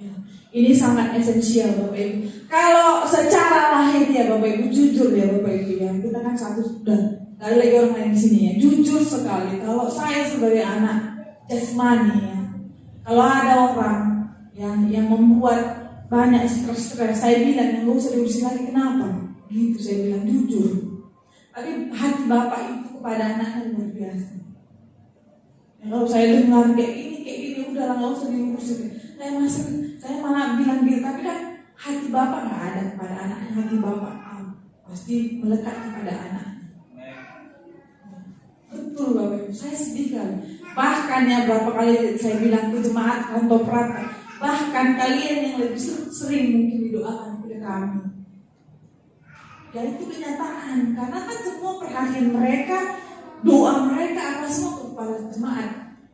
Ya, ini sangat esensial Bapak Ibu. Kalau secara lahir ya Bapak Ibu, jujur ya Bapak Ibu ya, kita kan satu sudah, gak ada lagi orang lain di sini ya. Jujur sekali, kalau saya sebagai anak jasmani ya, kalau ada orang yang membuat banyak stres, saya bilang nggak usah diurusin lagi, kenapa? Gitu saya bilang jujur. Tapi hati Bapak itu kepada anaknya luar biasa. Ya, kalau saya dengar kayak gini udahlah nggak usah diurusin. Saya malah bilang tapi kan hati Bapak nggak ada kepada anaknya, hati Bapak pasti melekat kepada anaknya. Betul Bapak Ibu, saya sedih kali. Bahkan ya berapa kali saya bilang ke jemaat kantor Prata, bahkan kalian yang lebih sering mungkin didoakan kepada kami. Ya itu kenyataan, karena kan semua perhatian mereka, doa mereka akan semua kepada jemaat.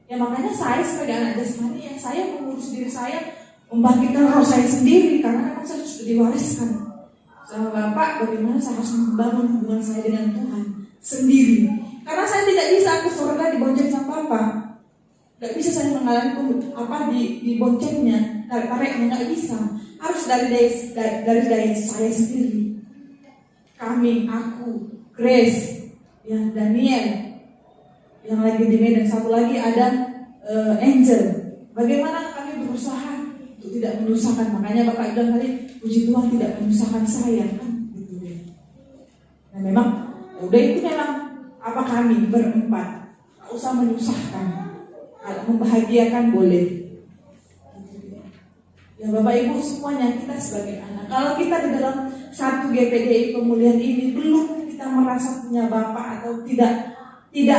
Ya makanya saya sebagai anak jasmani ya, saya mengurus diri saya, membangkitkan roh saya sendiri, karena memang saya sudah diwariskan sama Bapak. Bagaimana saya harus membangun hubungan saya dengan Tuhan sendiri. Karena saya tidak bisa ke surga dibonceng sama Bapak. Gak bisa saya mengalami diboncengnya, tareknya gak bisa. Harus dari daya saya sendiri. Kami, aku, Grace, yang Daniel, yang lagi di Medan, satu lagi ada Angel. Bagaimana kami berusaha untuk tidak menyusahkan. Makanya Bapak bilang tadi, puji Tuhan tidak menyusahkan saya kan, gitu ya. Nah memang, udah itu memang apa kami berempat, tak usah menyusahkan, kalau membahagiakan boleh. Ya Bapak Ibu semuanya, kita sebagai anak, kalau kita di dalam satu GPDI pemulihan ini belum kita merasa punya Bapak, atau tidak kita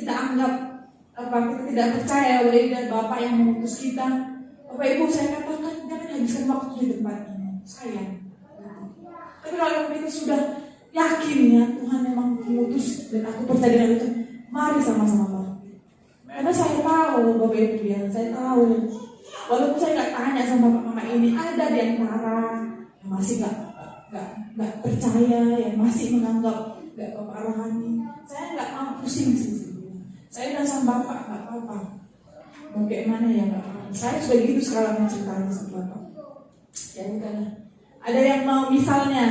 anggap kita tidak percaya bahwa ada Bapak yang mengutus kita, Bapak Ibu saya katakan jangan habiskan waktu di tempat ini, sayang. Tapi kalau kita sudah yakin ya Tuhan memang mengutus dan aku percaya dengan itu, mari sama-sama bangkit. Karena saya tahu Bapak Ibu ya, saya tahu walaupun saya nggak tanya sama Bapak Mama ini, ada di antara yang masih nggak percaya, yang masih menganggap nggak Bapak rohani, saya nggak mau pusing sih. Saya udah sama Bapak, nggak apa-apa. Mau kayak mana ya nggak apa-apa. Saya sudah gitu sekarang menceritanya sama Bapak. Ya udahlah. Ada yang mau misalnya,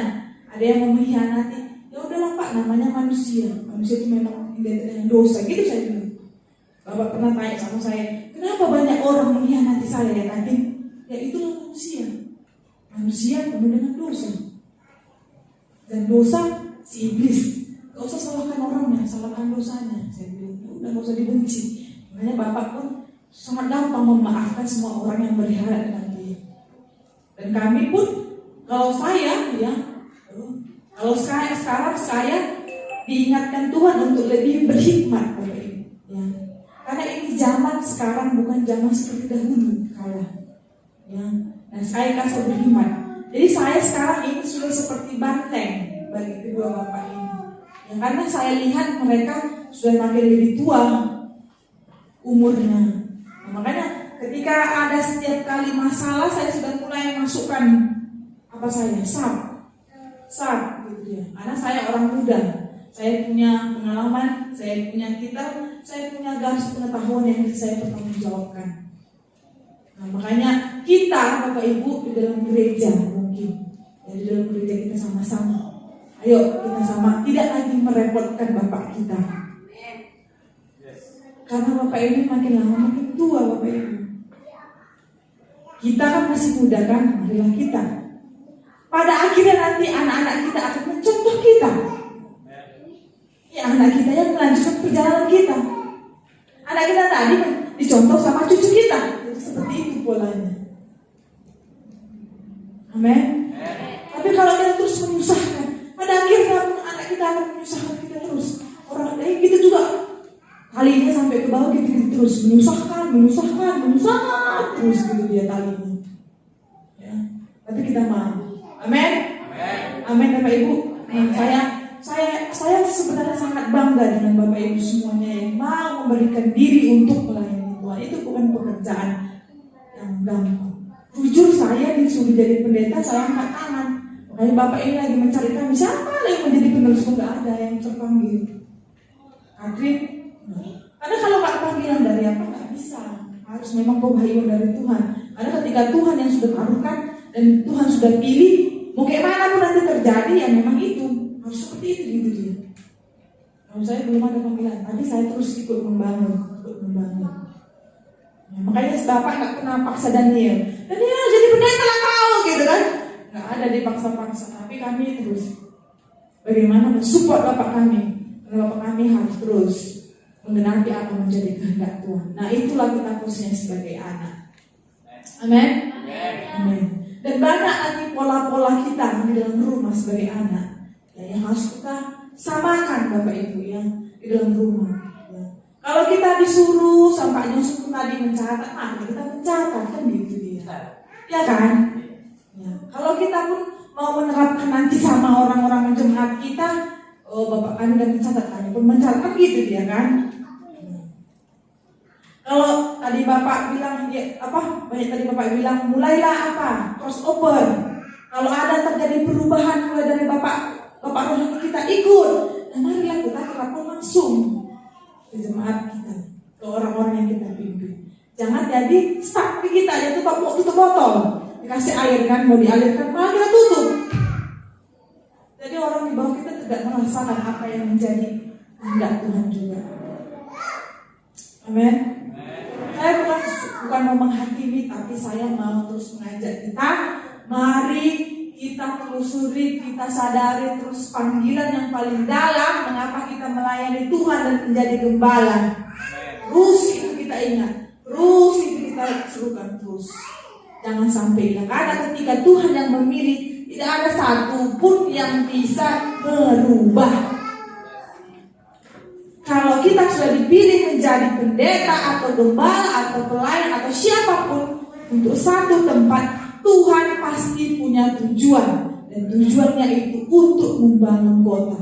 ada yang mau mengkhianati, ya udahlah Pak, namanya manusia. Manusia itu memang identik dengan dosa. Gitu saya bilang. Bapak pernah tanya sama saya, kenapa banyak orang mengkhianati saya ya nanti? Ya itulah manusia. Manusia penuh dengan dosa. Dan dosa si iblis. Gak usah salahkan orangnya, salahkan dosanya. Saya bilang, udah gak usah dibenci. Makanya Bapak pun sangat gampang memaafkan semua orang yang berkhianat dengan dia. Dan kami pun, kalau saya sekarang saya diingatkan Tuhan untuk lebih berhikmat, Bapak Ibu. Ya. Karena ini zaman sekarang bukan zaman seperti dahulu kalah. Ya. Dan saya kasih berhikmat. Jadi saya sekarang ini sudah seperti banteng bagi kedua Bapak ini. Ya, karena saya lihat mereka sudah makin lebih tua umurnya. Nah, makanya ketika ada setiap kali masalah saya sudah mulai masukkan sab gitu ya. Karena saya orang muda, saya punya pengalaman, saya punya kitab, saya punya garis pengetahuan yang bisa saya pertanggungjawabkan. Nah, makanya kita Bapak Ibu di dalam gereja mungkin, ya, di dalam gereja kita sama-sama. Ayo kita sama, tidak lagi merepotkan Bapak kita. Karena Bapak ini makin lama makin tua Bapak Ibu. Kita kan masih muda kan, marilah kita. Pada akhirnya nanti anak-anak kita akan mencontoh kita. Ya anak kita yang melanjutkan perjalanan kita. Anak kita tadi dicontoh sama cucu kita. Jadi seperti itu polanya. Amin. Tapi kalau kita terus menyusahkan, pada akhirnya anak kita akan menyusahkan kita terus. Orang lain kita juga talinya sampai ke bawah kita terus menyusahkan terus gitu dia talinya. Ya. Tapi kita mau. Amin. Amin Bapak Ibu. Saya sebenarnya sangat bangga dengan Bapak Ibu semuanya yang mau memberikan diri untuk melayani Tuhan. Itu bukan pekerjaan yang gampang. Jujur saya disuruh jadi pendeta, saya angkat tangan. Makanya Bapak ini lagi mencari kami, siapa yang menjadi penerus? Nggak ada yang terpanggil. Katrin, karena kalau nggak panggilan dari apa nggak bisa. Harus memang kewahyuan dari Tuhan. Karena ketika Tuhan yang sudah taruhkan dan Tuhan sudah pilih, mau kayak mana pun nanti terjadi, ya memang itu harus seperti itu gitu dia. Kalau saya belum ada panggilan, tapi saya terus ikut membangun. Ya, makanya Bapak nggak pernah paksa Daniel jadi pendeta lah kau gitu kan, nggak ada dipaksa-paksa. Tapi kami terus bagaimana mensupport Bapak kami, karena Bapak kami harus terus menggenapi apa menjadi kehendak Tuhan. Nah itulah kita posisinya sebagai anak. Amin. Amin. Dan banyak lagi pola-pola kita di dalam rumah sebagai anak, ya, yang harus kita samakan Bapak Ibu ya di dalam rumah. Ya. Kalau kita disuruh sama Pak Yusuf tadi mencatat, kita mencatat kan gitu dia, ya kan? Ya. Kalau kita pun mau menerapkan nanti sama orang-orang jemaat kita, Bapak kami dan mencatat, kami pun mencatat kan gitu dia kan? Kalau tadi Bapak bilang banyak tadi Bapak bilang mulailah crossover. Kalau ada terjadi perubahan mulai dari Bapak rohani kita ikut. Dan marilah kita terapkan langsung ke jemaat kita, ke orang-orang yang kita pimpin. Jangan jadi stuck di kita aja tutup botol. Dikasih air kan, mau dialirkan malah kita tutup. Jadi orang di bawah kita tidak merasakan apa yang menjadi kehendak Tuhan juga. Amin. Saya bukan mau menghakimi, tapi saya mau terus mengajak kita. Mari kita telusuri, kita sadari terus panggilan yang paling dalam. Mengapa kita melayani Tuhan dan menjadi gembala. Terus itu kita ingat, terus itu kita serukan terus. Jangan sampai hilang. Karena ketika Tuhan yang memilih, tidak ada satu pun yang bisa merubah. Kalau kita sudah dipilih menjadi pendeta atau gembala atau pelayan atau siapapun untuk satu tempat, Tuhan pasti punya tujuan, dan tujuannya itu untuk membangun kota.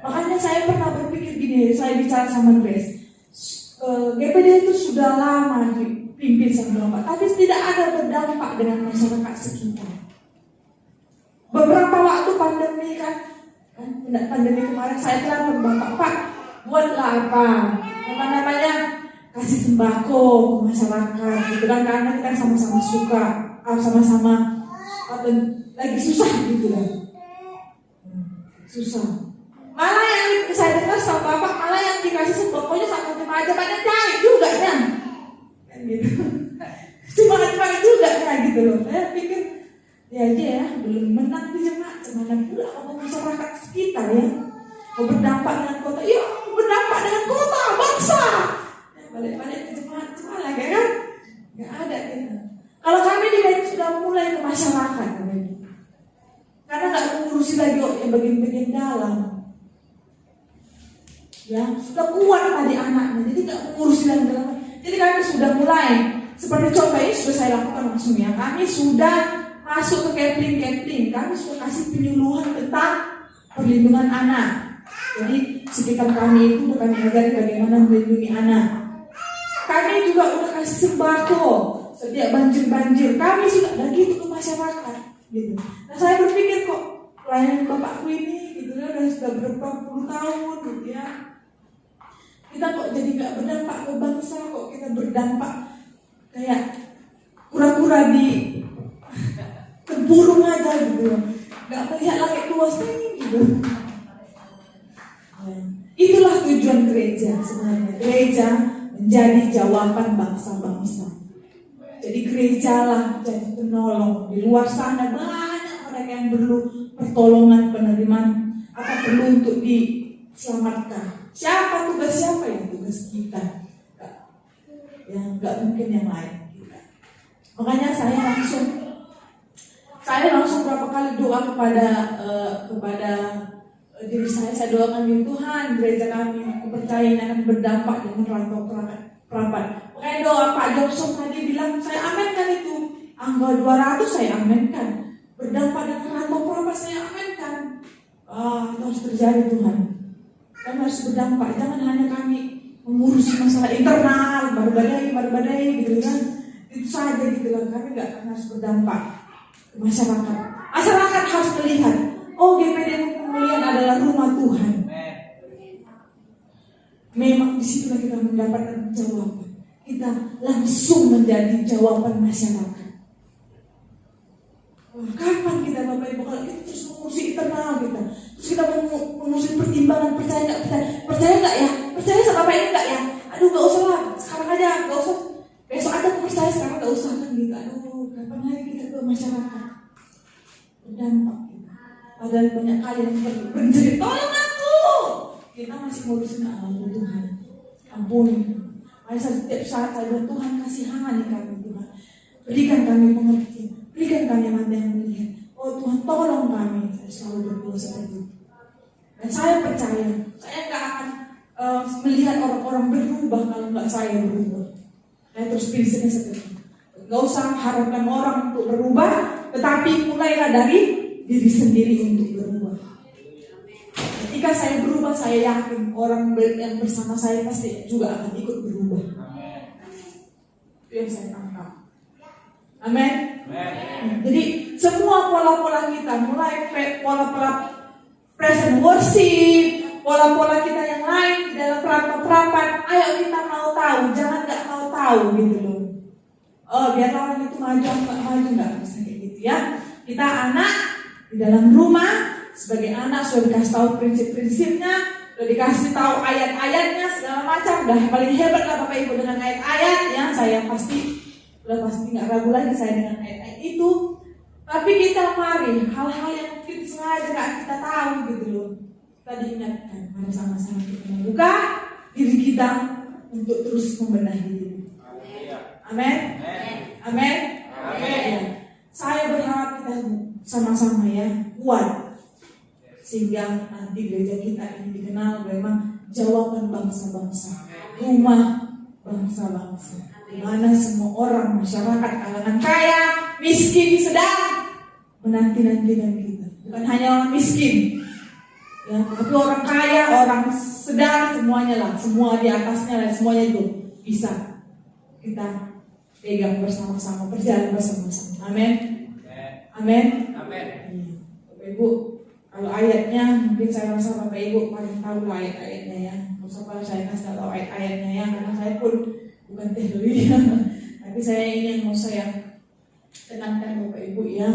Makanya saya pernah berpikir gini, saya bicara sama Grace, GPD itu sudah lama dipimpin sama Bapak, tapi tidak ada berdampak dengan masyarakat sekitar. Beberapa waktu pandemi kemarin saya telepon Bapak, Pak, buatlah apa namanya, kasih sembako ke masyarakat gitu kan, karena kita sama-sama suka, sama-sama lagi susah gitu kan. Susah. Malah yang saya dengar sama Bapak, malah yang dikasih sembakonya sama remaja pada jahit juga kan gitu. Cuma juga kan gitu loh. Saya pikir ya aja ya, belum menang di jemaat, mana pula mau masyarakat sekitar ya, mau berdampak dengan kota, iya mau berdampak dengan kota, bangsa. Ya, balik-balik ke jemaat lagi kan, nggak ada gitu. Kalau kami di Bait sudah mulai ke masyarakat, karena nggak mengurusi lagi yang bagian-bagian dalam. Ya sudah kuat tadi anaknya, jadi nggak mengurusi lagi dalam. Jadi kami sudah mulai seperti coba ini sudah saya lakukan langsung ya. Kami sudah masuk ke kepling, kami sudah kasih penyuluhan tentang perlindungan anak. Jadi sekitar kami itu kami ajari bagaimana melindungi anak. Kami juga udah kasih sembako setiap banjir, kami sudah lagi itu ke masyarakat gitu. Nah saya berpikir kok pelayanan bapakku ini gitu ya sudah berapa puluh tahun gitu ya, kita kok jadi nggak berdampak ke bangsa, kok kita berdampak kayak kura-kura di tempurung aja gitu, nggak melihat langit luas gitu. Itulah tujuan gereja sebenarnya. Gereja menjadi jawaban bangsa-bangsa. Jadi gerejalah jadi penolong. Di luar sana banyak mereka yang perlu pertolongan, penerimaan, apa perlu untuk diselamatkan. Siapa tugas siapa ya? Tugas kita. Ya nggak mungkin yang lain. Makanya saya langsung berapa kali doa kepada diri saya doakan ya Tuhan, gereja kami aku percaya ini akan berdampak dengan rantau perapat. Makanya doa Pak Johnson tadi bilang saya amenkan itu, angka 200 saya amenkan, berdampak dengan rantau perapat saya amenkan. Itu harus terjadi Tuhan. Kami harus berdampak, jangan hanya kami mengurusi masalah internal, baru-badai gitu kan, itu saja gitu kan. Kami nggak harus berdampak ke masyarakat. Masyarakat harus melihat, oh GPD Pemulihan adalah rumah Tuhan. Memang disitulah kita mendapatkan jawaban. Kita langsung menjadi jawaban masyarakat. Kapan kita Bapak Ibu kalau kita terus mengurusi internal kita, terus kita mengurusi pertimbangan percaya nggak ya, percaya sama Bapak ini nggak ya, aduh nggak usah lah, sekarang aja nggak usah, besok aja aku percaya, sekarang nggak usah kan gitu. Aduh kapan lagi kita ke masyarakat berdampak. Padahal banyak kali yang berjerit, tolong aku. Kita masih ngurusin alam Tuhan. Ampuni. Setiap saat saya bilang Tuhan kasihani kami Tuhan. Berikan kami pengertian. Berikan kami mata yang melihat. Oh Tuhan tolong kami. Saya selalu berdoa seperti itu. Dan saya percaya saya nggak akan melihat orang-orang berubah kalau nggak saya berubah. Saya terus prinsipnya seperti itu. Nggak usah harapkan orang untuk berubah, tetapi mulailah dari diri sendiri untuk berubah. Ketika saya berubah, saya yakin orang yang bersama saya pasti juga akan ikut berubah. Itu yang saya tangkap. Amin. Jadi semua pola-pola kita, mulai pola-pola present worship, pola-pola kita yang lain di dalam perapat, ayo kita mau tahu, jangan nggak mau tahu gitu loh. Oh biar orang itu maju nggak bisa kayak gitu ya. Kita anak di dalam rumah sebagai anak sudah dikasih tahu prinsip-prinsipnya, sudah dikasih tahu ayat-ayatnya segala macam, udah paling hebat lah Bapak Ibu dengan ayat-ayat ya. Saya pasti nggak ragu lagi saya dengan ayat-ayat itu. Tapi kita mari hal-hal yang mungkin sengaja nggak kita tahu gitu loh, kita diingatkan, mari sama-sama kita membuka diri kita untuk terus membenahi diri. Amin. Amin. Ya. Saya berharap kita sama-sama ya kuat sehingga nanti gereja kita ini dikenal memang jawaban bangsa-bangsa, rumah bangsa-bangsa, di mana semua orang masyarakat kalangan kaya, miskin sedang menanti-nantikan kita. Bukan hanya orang miskin, ya, tapi orang kaya, orang sedang, semuanya lah, semua di atasnya lah, semuanya itu bisa kita pegang bersama-sama, berjalan bersama-sama. Amin. Amin. Amin. Bapak Ibu, kalau ayatnya mungkin mungkin saya rasa Bapak Ibu paling tahu lah ayat-ayatnya ya. Nggak usah kalau saya kasih tahu ayat-ayatnya ya, karena saya pun bukan teologi ya. Tapi saya ini yang mau saya tekankan Bapak Ibu ya.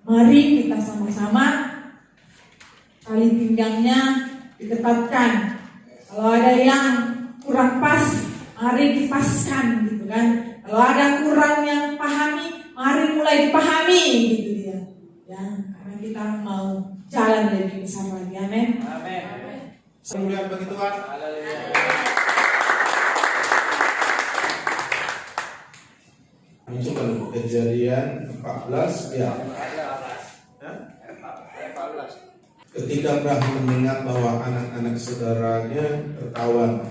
Mari kita sama-sama tali pinggangnya ditetapkan. Kalau ada yang kurang pas, mari dipaskan gitu kan. Kalau ada kurang yang pahami, mari mulai dipahami gitu dia. Ya, karena kita mau jalan lebih besar lagi. Amin. Amin. Kemuliaan bagi Tuhan. Haleluya. Coba dulu Kejadian 14 ya. Ketika Abraham mendengar bahwa anak-anak saudaranya tertawan,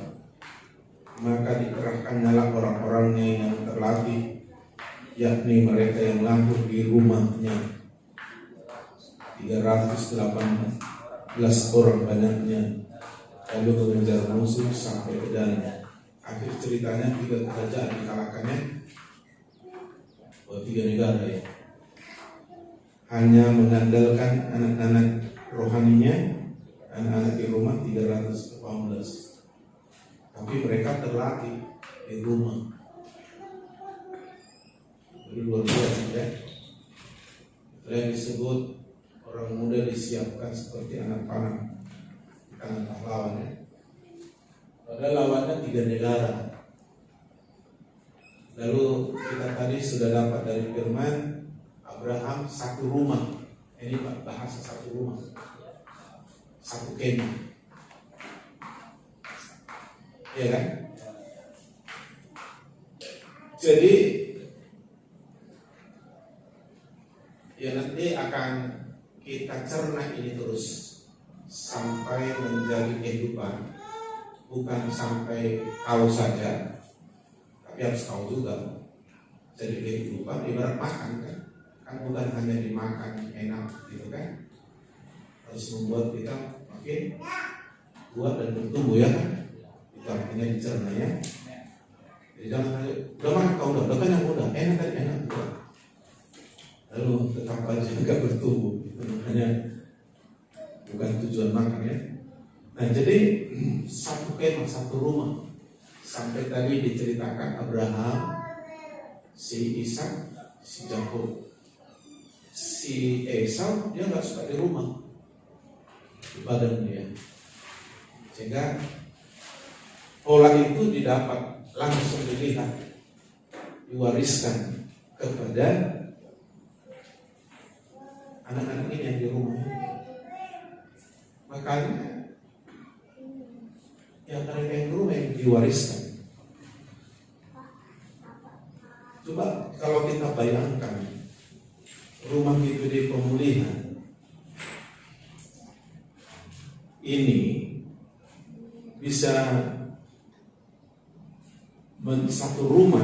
maka dikerahkannyalah orang-orangnya yang terlatih, yakni mereka yang lahir di rumahnya, 318 orang banyaknya, lalu mengejar musuh sampai ke Dan. Akhir ceritanya 3 kerajaan dikalahkannya, 3 negara ya. Hanya mengandalkan anak-anak rohaninya, anak-anak di rumah 318. Tapi mereka terlatih di rumah. Jadi luar biasa ya. Yang disebut orang muda disiapkan seperti anak panah di tangan pahlawan ya. Padahal lawannya 3 negara. Lalu kita tadi sudah dapat dari firman Abraham satu rumah. Ini bahasa satu rumah, satu kemah, ya kan? Jadi ya nanti akan kita cerna ini terus sampai menjadi kehidupan, bukan sampai tahu saja, tapi harus tahu juga. Jadi kehidupan ibarat makan kan? Bukan hanya dimakan enak gitu kan, harus membuat kita makin kuat dan bertumbuh ya kan. Itu artinya dicerna ya. Jadi jangan hanya udah makan kau udah kan yang udah enak kan enak udah, lalu tetap aja agak bertumbuh. Itu makanya bukan tujuan makan ya. Nah jadi satu kemah satu rumah, sampai tadi diceritakan Abraham, si Ishak, si Yakub. Si Esau dia nggak suka di rumah, di badan dia, sehingga pola itu didapat langsung dilihat, diwariskan kepada anak-anak ini yang di rumah. Makanya yang mereka yang di rumah yang diwariskan. Coba kalau kita bayangkan rumah GPD Pemulihan ini bisa satu rumah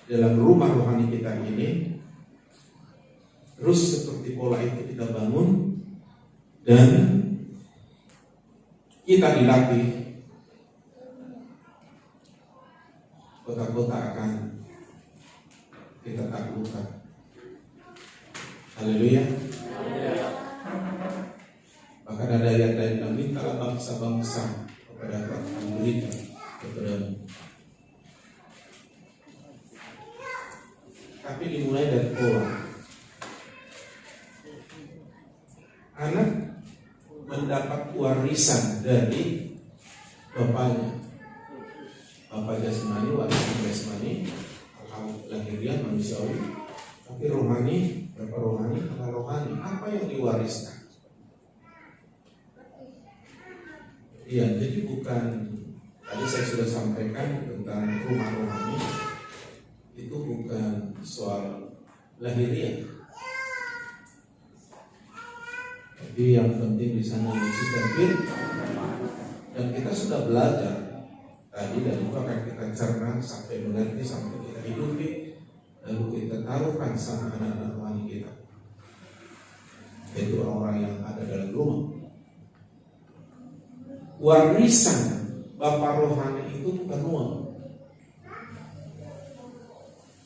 dalam rumah rohani kita ini, terus seperti pola itu kita bangun dan kita dilatih, kota-kota akan kita taklukkan. Haleluya. Bahkan ada ayat lain, mintalah bangsa-bangsa kepada Tuhan memberikan kepadamu. Tapi dimulai dari pola. Anak mendapat warisan dari bapaknya. Bapak jasmani, warisan jasmani, hal lahiriah manusiawi. Tapi rohani, berapa rohani, apa rohani? Apa yang diwariskan? Iya, jadi bukan, tadi saya sudah sampaikan tentang rumah rohani, itu bukan soal lahiriah. Tapi yang penting di sana Yesus hadir, dan kita sudah belajar tadi, dan itu akan kita cerna sampai mengerti, sampai kita hidupi. Lalu kita taruhkan sama anak-anak rohani kita, yaitu orang-orang yang ada dalam rumah. Warisan Bapak rohani itu bukan uang.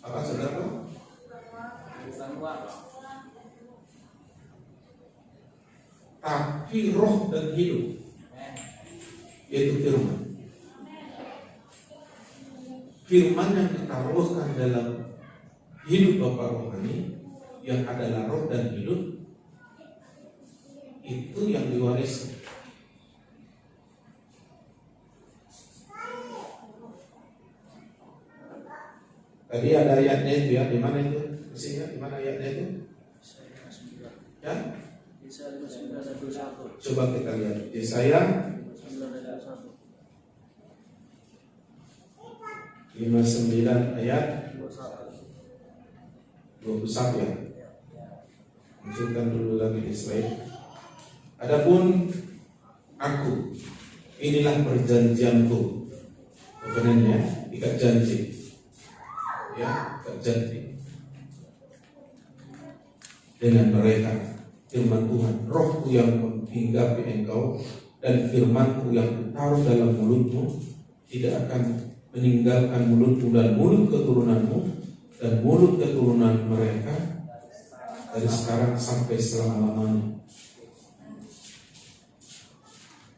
Apa saudara? Bukan uang. tapi roh dan hidup, yaitu firman. Firman yang ditaruhkan dalam hidup Bapak rohani yang adalah roh dan hidup, itu yang diwarisi. Tadi ada ayatnya itu ya, di mana itu? Isinya di mana ayatnya itu? Ya? Coba kita lihat. Yesaya 59 ayat 21 ya. Munculkan dulu lagi di slide. Adapun aku, inilah perjanjianku. Sebenarnya ikat janji. Ya, ikat janji dengan mereka. Firman Tuhan, rohku yang menghinggapi engkau dan firmanku yang ditaruh dalam mulutmu tidak akan meninggalkan mulutmu dan mulut keturunanmu dan mulut keturunan mereka dari sekarang sampai selama-lamanya.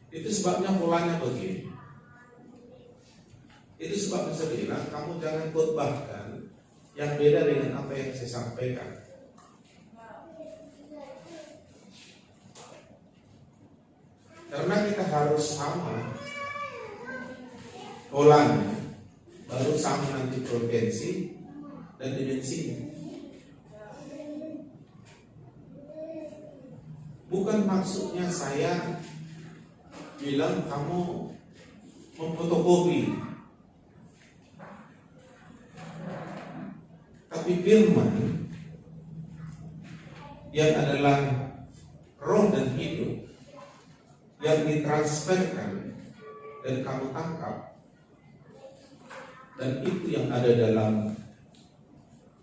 Itu sebabnya polanya begini. Itu sebabnya saya bilang, kamu jangan khotbahkan yang beda dengan apa yang saya sampaikan. Karena kita harus sama polanya, baru sama nanti frekuensi dan dimensinya. Bukan maksudnya saya bilang kamu memfotokopi, tapi firman yang adalah roh dan hidup yang ditransferkan dan kamu tangkap, dan itu yang ada dalam,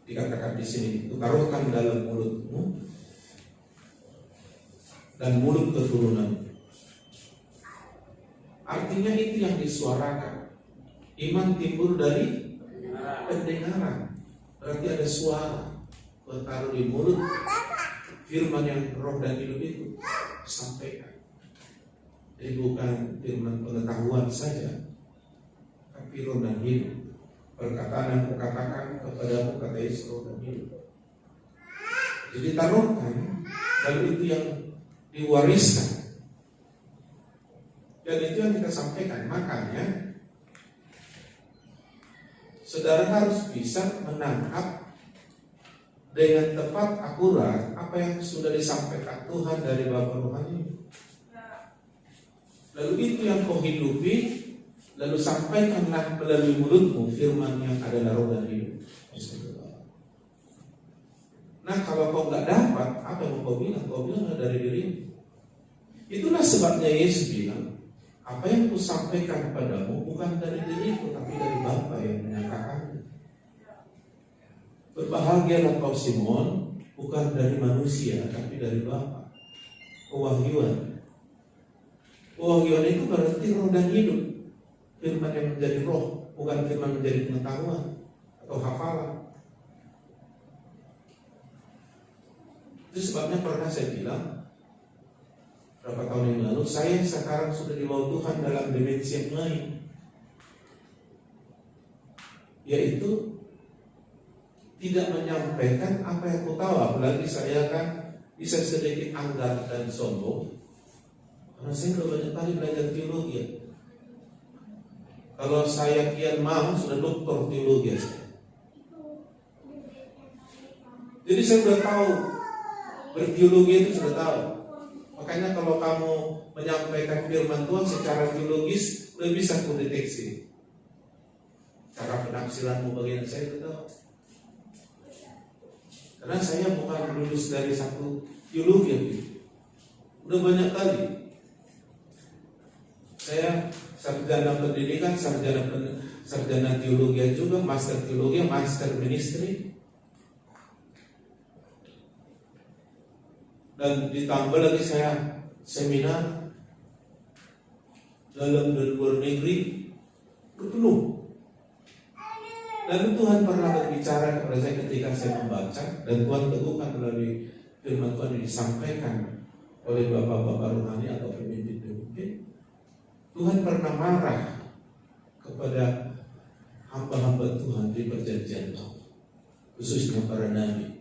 dikatakan di sini, taruhkan dalam mulutmu dan mulut keturunan. Artinya itu yang disuarakan. Iman timbul dari pendengaran. Berarti ada suara bertaruh di mulut. Firman yang roh dan hidup itu disampaikan. Jadi bukan firman pengetahuan saja, tapi roh dan hidup. Perkataan yang kukatakan kepadamu, kata Yesus, roh dan hidup. Jadi taruhkan, lalu itu yang diwariskan. Dan itu yang kita sampaikan. Makanya saudara harus bisa menangkap dengan tepat, akurat apa yang sudah disampaikan Tuhan dari Bapa rohani. Lalu itu yang kau hidupi, lalu sampaikanlah melalui mulutmu firman yang adalah roh dan hidup. Nah, kalau kau nggak dapat, apa yang kau bilang? Kau bilang dari dirimu. Itulah sebabnya Yesus bilang, apa yang kusampaikan kepadamu bukan dari diriku, tapi dari Bapa yang menyatakannya. Berbahagialah kau Simon, bukan dari manusia, tapi dari Bapa. Kewahyuan. Kewahyuan itu berarti roh dan hidup. Firman yang menjadi roh, bukan firman menjadi pengetahuan atau hafalan. Itu sebabnya pernah saya bilang berapa tahun yang lalu, saya sekarang sudah dibawa Tuhan dalam dimensi yang lain, yaitu tidak menyampaikan apa yang aku tahu. Apalagi saya kan bisa sedikit anggar dan sombong, karena saya sudah banyak kali belajar teologi ya. Kalau saya kian mau sudah doktor teologi saya. Jadi saya sudah tahu, berteologi itu sudah tahu. Makanya kalau kamu menyampaikan firman Tuhan secara teologis, sudah bisa aku deteksi. Cara penafsiranmu bagian saya sudah tahu. Karena saya bukan lulus dari satu teologi ya. Udah banyak kali. Saya sarjana pendidikan, sarjana teologi juga, master teologi, master ministry. Dan ditambah lagi saya seminar dalam dan luar negeri penuh. Dan Tuhan pernah berbicara kepada saya ketika saya membaca, dan Tuhan teguhkan melalui firman Tuhan yang disampaikan oleh bapak-bapak rohani atau pemimpin-pemimpin, Tuhan pernah marah kepada hamba-hamba Tuhan di perjanjian lama, khususnya para nabi.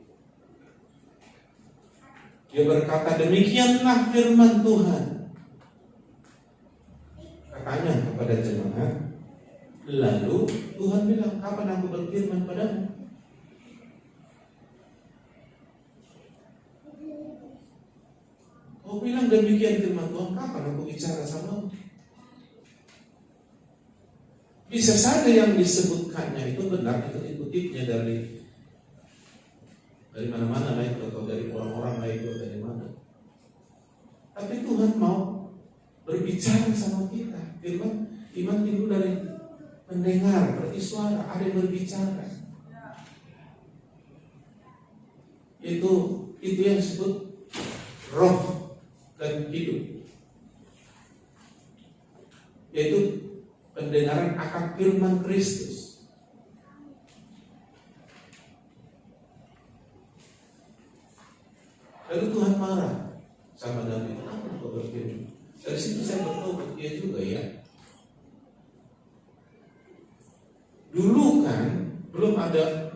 Dia berkata, demikianlah firman Tuhan. Katanya kepada jemaat. Lalu Tuhan bilang, kapan aku berfirman padamu? Kau bilang demikian firman Tuhan, kapan aku bicara sama? Bisa saja yang disebutkannya itu benar, itu dikutipnya dari mana-mana lain, atau dari orang-orang lain, atau dari mana. Tapi Tuhan mau berbicara sama kita. Firman iman timbul dari mendengar, berarti suara, ada yang berbicara. Itu yang disebut roh dan hidup, yaitu pendengaran akan firman Kristus. Lalu Tuhan marah sama Nabi, kenapa kau berfirman? Dari situ saya bertobat, dia juga ya. Dulu kan belum ada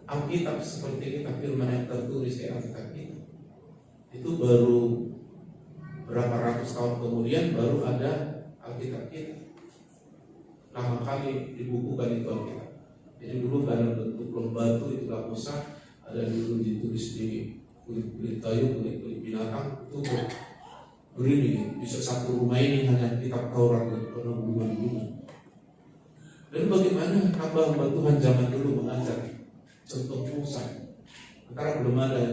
Alkitab seperti kita, firman yang tertulis di Alkitab kita. Itu baru berapa ratus tahun kemudian baru ada Alkitab kita. Lama kali dibukukan itu Alkitab. Jadi dulu dalam bentuk batu itu gak usah, ada dulu ditulis di kulit kayu, kulit binatang, itu begini, bisa satu rumah ini hanya kitab Taurat dan penunggu-penunggu. Dan bagaimana hamba-hamba Tuhan zaman dulu mengajar contoh Musa, karena belum ada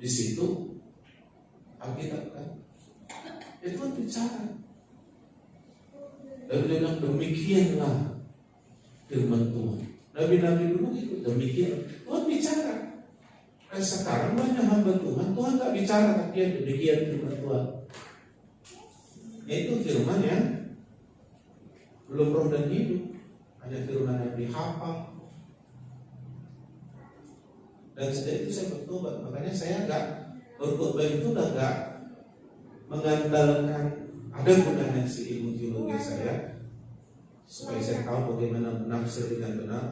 di situ Alkitab kan, itu kan bicara. Dan dia bilang demikianlah firman Tuhan. Nabi-nabi dulu itu demikian, Tuhan bicara. Dan sekarang banyak hamba Tuhan nggak bicara, tapi dia demikian firman Tuhan. Yaitu firman yang belum roh dan hidup, hanya firman yang dihafal. Dan sejak itu saya bertobat, makanya saya bertobat itu gak mengandalkan ada gunanya si ilmu teologi saya, supaya saya tahu bagaimana menafsir dengan benar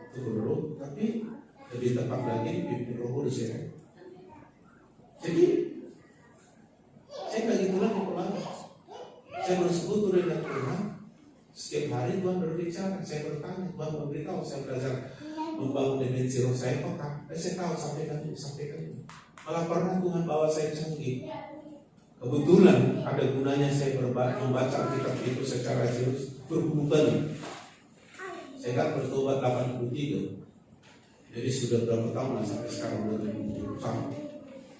itu dulu, tapi lebih tepat lagi di Roh Kudus ya. Jadi saya nggak gitu lagi pulang. Saya bersekutu dengan Tuhan. Setiap hari Tuhan berbicara, saya bertanya, Tuhan memberitahu, saya belajar membangun dimensi roh saya peka. Saya tahu sampaikan ini. Malah pernah Tuhan bawa saya canggih. Kebetulan ada gunanya saya membaca Alkitab itu secara serius berpuluh kali. Saya kan bertobat 83. Jadi sudah berapa tahun lah sampai sekarang 2021.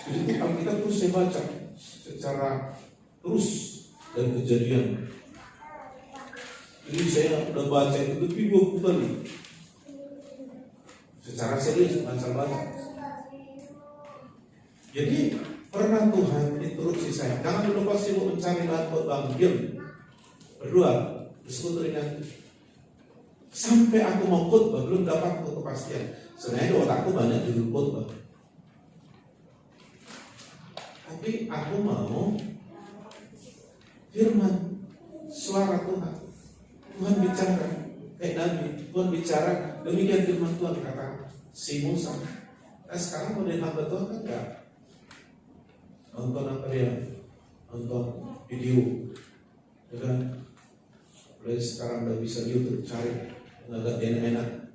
Jadi Alkitab terus saya baca secara terus dan kejadian. Jadi saya udah baca itu lebih 20 kali secara serius baca. Jadi pernah Tuhan instruksi saya, jangan lupa sibuk mencari bahan khotbah, diam, berdua, bersekutu dengan sampai aku mau khotbah belum dapat kepastian. Sebenarnya di otakku banyak judul khotbah, tapi aku mau firman suara Tuhan. Tuhan bicara kayak Nabi, Tuhan bicara demikian firman Tuhan kata si Musa. Nah sekarang mau hamba Tuhan kan enggak nonton apa dia, nonton video, ya kan? Mulai sekarang udah bisa YouTube cari nggak enak-enak,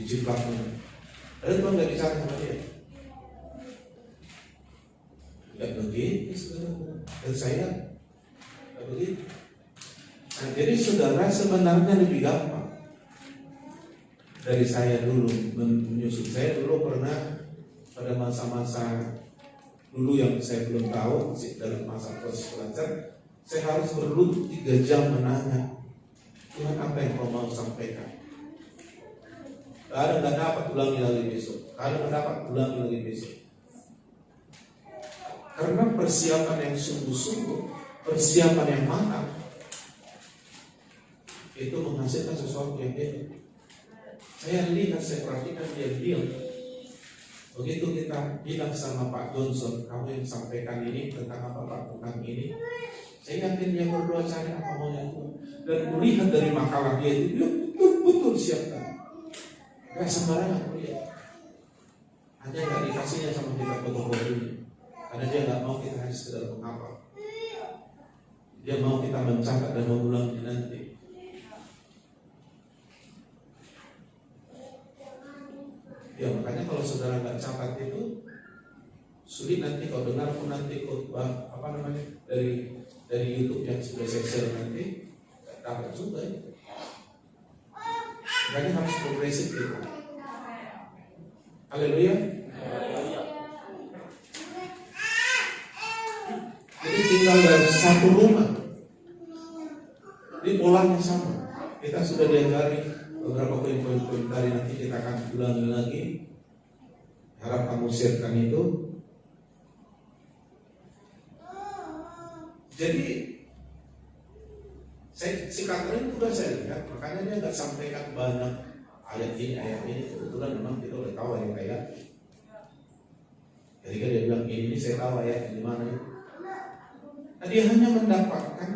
diciplaknya. Ada Tuhan nggak bicara sama dia, nggak begitu sebenarnya. Dan saya nggak begitu. Nah, jadi saudara sebenarnya lebih gampang dari saya dulu menyusun. Saya dulu pernah pada masa-masa dulu yang saya belum tahu, dalam masa proses belajar, saya harus perlu 3 jam menanya Tuhan apa yang kau mau sampaikan. Kadang nggak dapat, ulangi lagi besok. Kadang nggak dapat, ulangi lagi besok. Karena persiapan yang sungguh-sungguh, persiapan yang matang, itu menghasilkan sesuatu yang hebat. Saya lihat, saya perhatikan dia diam. Begitu kita bilang sama Pak Johnson, kamu yang sampaikan ini tentang apa Pak, tentang ini, saya yakin dia berdoa cari apa maunya Tuhan. Dan melihat dari makalah dia itu, dia betul-betul siapkan. Gak sembarangan melihat. Hanya gak dikasihnya sama kita foto-foto ini. Karena dia gak mau kita hanya sekedar menghafal. Dia mau kita mencatat dan mengulangnya nanti. Ya makanya kalau saudara nggak catat itu sulit nanti kalau dengar pun nanti khotbah dari YouTube yang sudah saya share nanti nggak dapat juga ya. Makanya harus progresif gitu. Haleluya. Jadi tinggal dari satu rumah, ini polanya sama. Kita sudah diajari beberapa poin-poin tadi, nanti kita akan ulangi lagi. Harap kamu sharekan itu. Jadi si Catherine juga saya lihat, makanya dia nggak sampaikan banyak ayat ini. Kebetulan memang kita udah tahu ayat. Jadi dia bilang ini saya tahu ayat di mana itu. Nah, dia hanya mendapatkan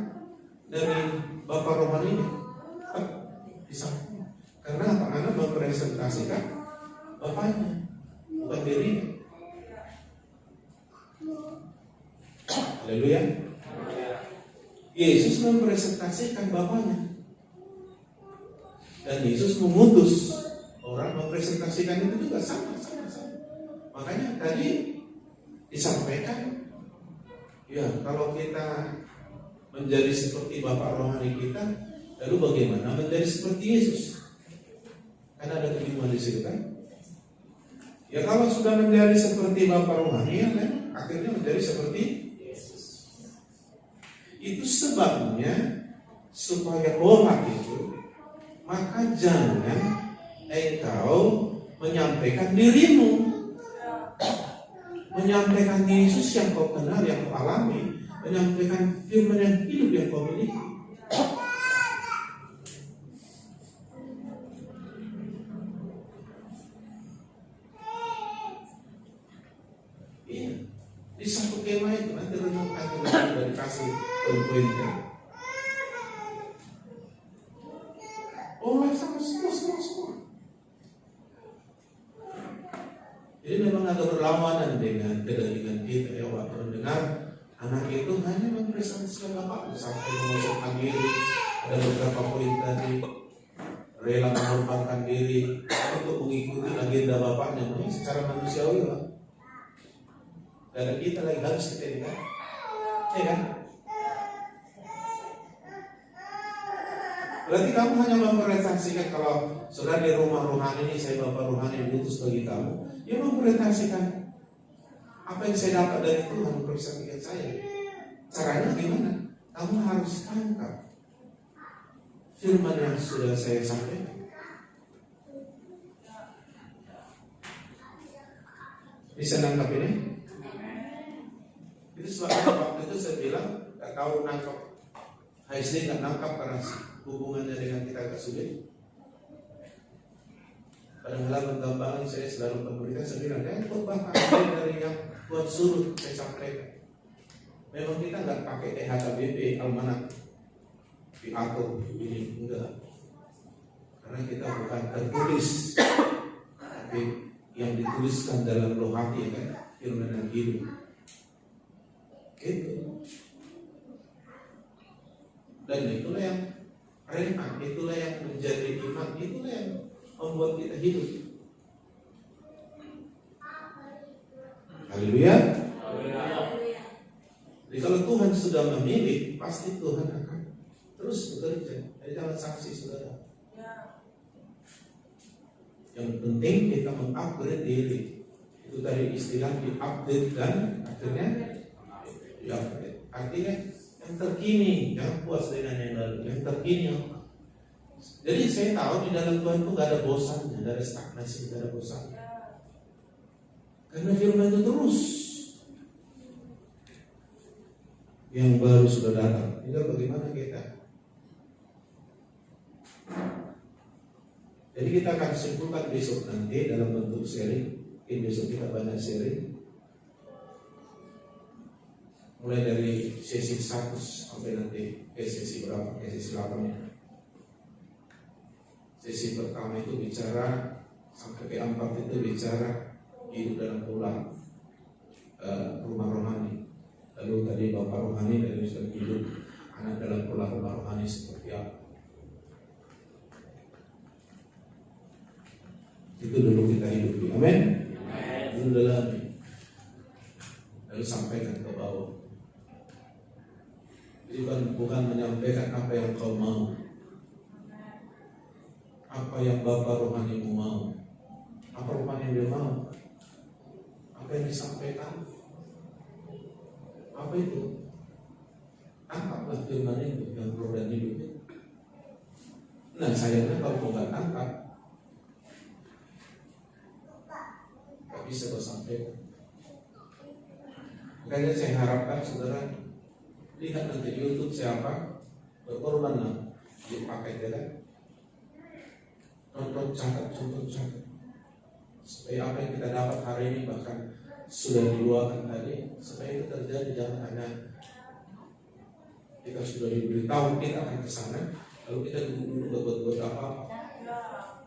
dari Bapak rohani ini di samping. Karena apa? Karena merepresentasikan Bapaknya, bukan dirinya. Haleluya. Yesus merepresentasikan Bapaknya. Dan Yesus mengutus orang merepresentasikan itu juga sama. Makanya tadi disampaikan, ya kalau kita menjadi seperti Bapak rohani kita, lalu bagaimana menjadi seperti Yesus? Karena ada kebingungan di situ kan? Ya kalau sudah menjadi seperti Bapak rohani, ya kan? Akhirnya menjadi seperti Yesus. Itu sebabnya supaya kolak itu, maka jangan engkau menyampaikan dirimu, menyampaikan Yesus yang kau kenal, yang kau alami, menyampaikan firman yang hidup yang kau miliki. Di satu kemah itu nanti renungkan dari kasih poin-poinnya. Sama semua. Jadi memang ada berlawanan dengan kedagingan kita ya, waktu mendengar anak itu hanya merepresentasikan Bapak sampai memasukkan diri. Ada beberapa poin tadi, rela mengorbankan diri untuk mengikuti agenda Bapaknya. Ini secara manusiawi lah. Dan kita lagi harus kita kan? Ya kan? Berarti kamu hanya merepresentasikan, kalau sudah di rumah rohani ini, saya Bapak rohani yang diutus bagi kamu, ya merepresentasikan apa yang saya dapat dari Tuhan, merepresentasikan saya. Caranya gimana? Kamu harus tangkap firman yang sudah saya sampaikan. Bisa nangkap ini? Itu sebabnya waktu itu saya bilang gak tahu nangkap, HSD gak nangkap karena hubungannya dengan kita agak sulit. Kadang-kadang gambaran saya selalu memberikan, saya bilang ikut bahkan dari yang Tuhan suruh saya sampaikan. Memang kita nggak pakai HKBP almanak diatur ini, enggak. Karena kita bukan tertulis, tapi yang dituliskan dalam roh hati kan, firman yang hidup. Gitu. Dan itulah yang reman, itulah yang menjadi iman, itulah yang membuat kita hidup. Haleluya. Jadi kalau Tuhan sudah memilih, pasti Tuhan akan terus bekerja. Jadi jangan saksi saudara. Yang penting kita mengupgrade diri. Itu tadi istilah di-update dan akhirnya di-upgrade. Artinya yang terkini, jangan puas dengan yang lalu, yang terkini. Jadi saya tahu di dalam Tuhan itu gak ada bosannya, gak ada stagnasi, gak ada bosannya. Karena firman itu terus yang baru sudah datang. Tinggal bagaimana kita. Jadi kita akan simpulkan besok nanti dalam bentuk sharing Ini besok kita banyak sharing. Mulai dari sesi 1 sampai nanti sesi berapa? Sesi 8. Sesi pertama itu bicara sampai ke 4 itu bicara hidup dalam pola rumah rohani. Lalu tadi Bapak rohani dari Ustaz hidup anak dalam pola rumah rohani seperti apa? Itu dulu kita hidupi. Amin. Dulu dalami. Lalu sampaikan ke bawah. Jadi bukan menyampaikan apa yang kau mau, apa yang Bapak rohanimu mau, apa rohani dia mau, apa yang disampaikan, apa itu? Tangkaplah firman itu yang roh dan hidup itu. Nah sayangnya kalau kau nggak tangkap, nggak bisa kau sampaikan. Makanya saya harapkan saudara lihat nanti di YouTube siapa berkorbanlah dipakai dia kan. Contoh catat supaya apa yang kita dapat hari ini bahkan sudah diluahkan tadi supaya itu terjadi. Jangan hanya kita sudah diberitahu kita akan ke sana lalu kita duduk buat apa?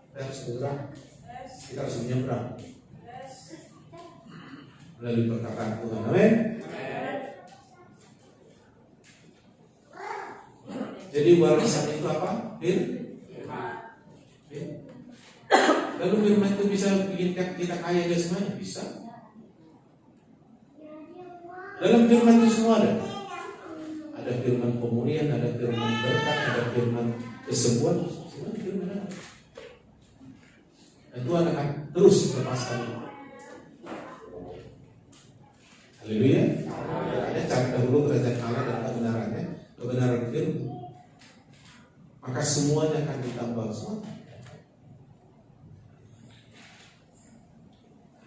Kita harus bergerak, kita harus menyeberang melalui perkataan Tuhan. Amin. Jadi warisan itu apa? Lalu firman itu bisa bikin kita kaya ke semuanya? Bisa. Dalam firman itu semua ada. Ada firman pemulihan, ada firman berkat, ada firman kesembuhan. Semua firman ada. Dan Tuhan akan terus lepaskan. Haleluya. Ada cari dahulu kerajaan Allah dan kebenarannya, kebenaran firman. Maka semuanya akan ditambah semua.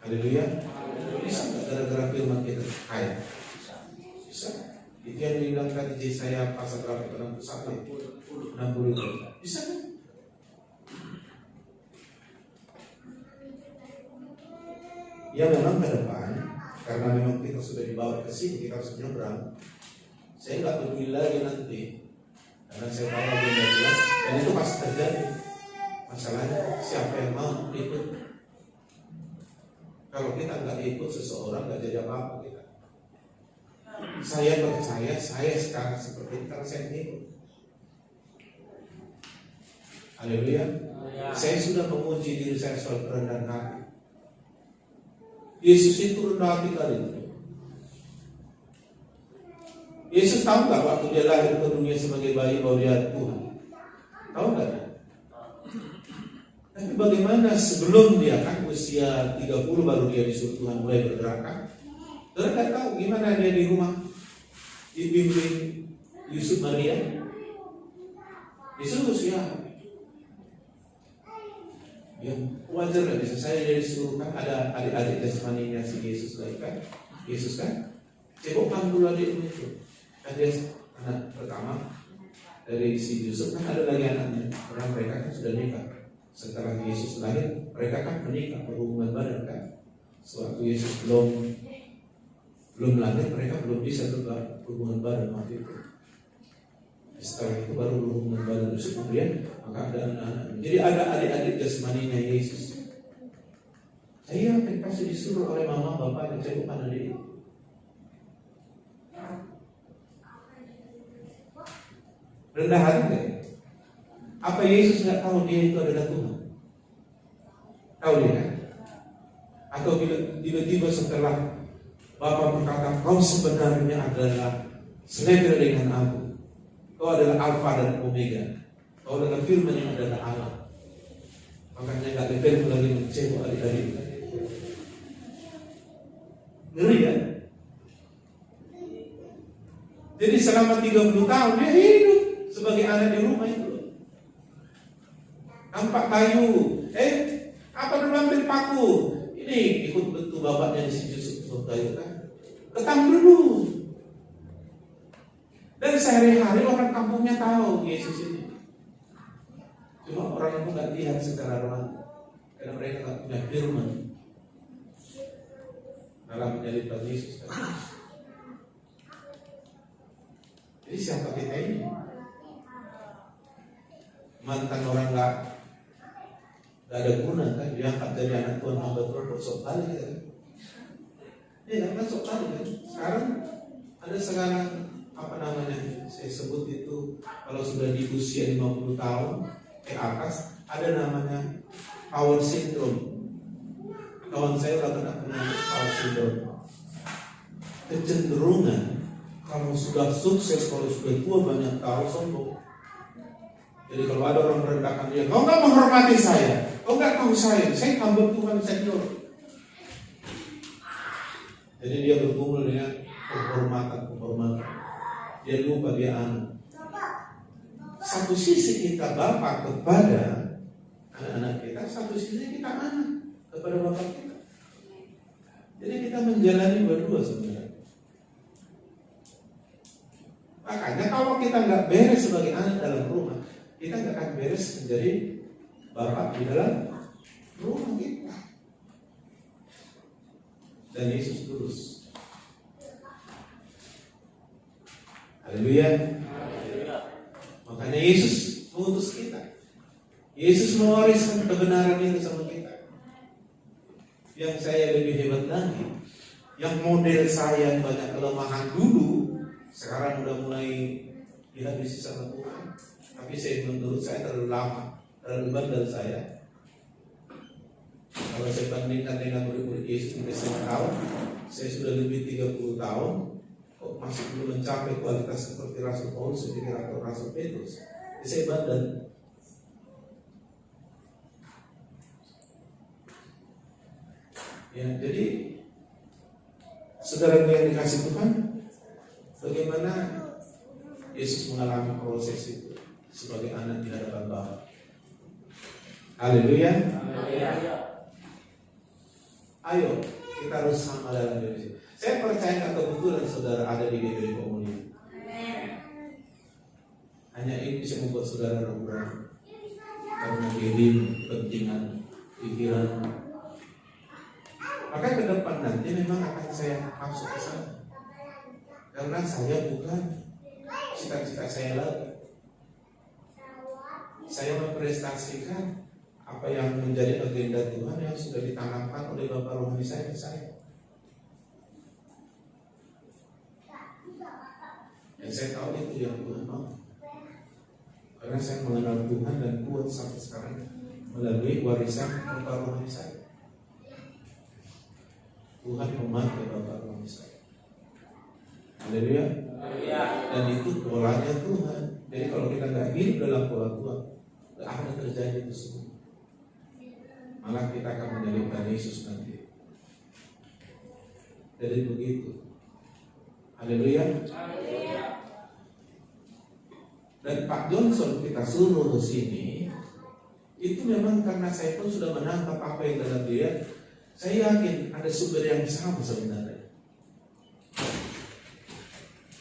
Haleluya. Bisa gara-gara firman kita kaya. Bisa. Itu yang dibilang tadi Yesaya pasal berapa? 61, 60. Bisa kan? Ya memang ke depan, karena memang kita sudah dibawa ke sini, kita harus nyebrang. Saya nggak peduli lagi nanti, karena saya tahu lagi bilang, dan itu pasti terjadi. Masalahnya siapa yang mau ikut? Kalau kita nggak ikut seseorang nggak jadi apa-apa kita. Saya percaya saya sekarang seperti ini karena saya ikut. Haleluya. Saya sudah menguji diri saya soal kerendahan hati. Yesus itu rendah hati kali itu. Yesus tahu nggak waktu dia lahir ke dunia sebagai bayi bahwa dia Tuhan? Tahu nggak? Tapi bagaimana sebelum dia kan usia 30 baru dia disuruh Tuhan mulai bergerak kan? Saudara nggak tahu gimana dia di rumah dibimbing Yusuf Maria. Disuruh ya. Ya wajar nggak bisa saya jadi disuruh kan ada adik-adik jasmaninya si Yesus lagi kan? Yesus kan? Cebokan dulu adiknya itu. Kan dia anak pertama dari si Yusuf kan ada lagi anaknya. Orang mereka kan sudah nikah. Setelah Yesus lahir, mereka kan menikah berhubungan badan kan. Sewaktu Yesus belum lahir, mereka belum bisa berhubungan badan waktu itu. Setelah itu baru berhubungan badan Yusuf kemudian maka ada anak-anak. Jadi ada adik-adik jasmaninya Yesus. Saya pasti disuruh oleh mama, bapak, dan saya bukan adik itu. Rendah hati nggak? Apa Yesus nggak tahu dia itu adalah Tuhan? Tahu dia kan? Atau tiba-tiba setelah Bapak berkata, kau sebenarnya adalah senetral dengan aku. Kau adalah Alfa dan Omega. Kau adalah firman yang adalah Allah. Makanya nggak level lagi mencebok adik-adik. Ngeri kan? Jadi selama 30 tahun dia hidup sebagai anak di rumah itu. Nampak kayu, apa dulu ambil paku? Ini ikut bentuk bapaknya di sini Yusuf kayu kan? Ketang dulu. Dan sehari-hari orang kampungnya tahu Yesus ini. Cuma orang itu nggak lihat secara rohani, karena mereka nggak punya firman. dalam menyalibkan Yesus. Jadi siapa kita ini? Mantan orang nggak ada guna kan, diangkat jadi anak Tuhan hamba Tuhan sok kali kan? Iya kan sok kali kan? Sekarang ada sekarang apa namanya? Saya sebut itu kalau sudah di usia 50 tahun ke atas ada namanya power syndrome. Kawan saya udah kena power syndrome. Kecenderungan kalau sudah sukses, kalau sudah tua banyak tahu sombong. Jadi kalau ada orang merendahkan dia, kau nggak menghormati saya, kau nggak tahu saya hamba Tuhan senior. Jadi dia bergumul dengan penghormatan. Dia lupa dia anak. Satu sisi kita bapak kepada anak-anak kita, satu sisi kita anak kepada bapak kita. Jadi kita menjalani berdua sebenarnya. Makanya kalau kita nggak beres sebagai anak dalam rumah, kita nggak akan beres menjadi bapak di dalam rumah kita. Dan Yesus tulus. Haleluya. Makanya Yesus mengutus kita. Yesus mewariskan kebenaran itu sama kita. Yang saya lebih hebat lagi, yang model saya banyak kelemahan dulu, sekarang udah mulai dihabisi sama Tuhan. Tapi menurut saya terlalu lama, terlalu bandel saya. Kalau saya bandingkan dengan murid-murid Yesus di SMA tahun, saya sudah lebih 30 tahun, kok masih belum mencapai kualitas seperti Rasul Paulus atau Rasul Petrus. Jadi saya bandel. Ya, jadi saudara yang dikasih Tuhan, bagaimana Yesus mengalami proses itu sebagai anak di hadapan Bapa. Haleluya. Ayo kita harus sama dalam diri. Saya percaya kebetulan saudara ada di GBI Komunitas. Hanya ini bisa membuat saudara ragu-ragu karena diri, kepentingan, pikiran. Maka ke depan nanti memang akan saya masuk ke sana. Karena saya bukan cita-cita saya lagi. Saya memprestasikan apa yang menjadi agenda Tuhan yang sudah ditanamkan oleh Bapak rohani saya ke saya. Yang saya tahu itu yang Tuhan mau. Karena saya mengenal Tuhan dan kuat sampai sekarang melalui warisan Bapak rohani saya. Tuhan memakai Bapak rohani saya. Haleluya. Dan itu polanya Tuhan. Jadi kalau kita nggak hidup dalam pola Tuhan, nggak akan terjadi itu semua. Malah kita akan menyalibkan Yesus nanti. Jadi begitu. Haleluya. Dan Pak Johnson kita suruh ke sini, itu memang karena saya pun sudah menangkap apa yang dalam dia. Saya yakin ada sumber yang sama sebenarnya.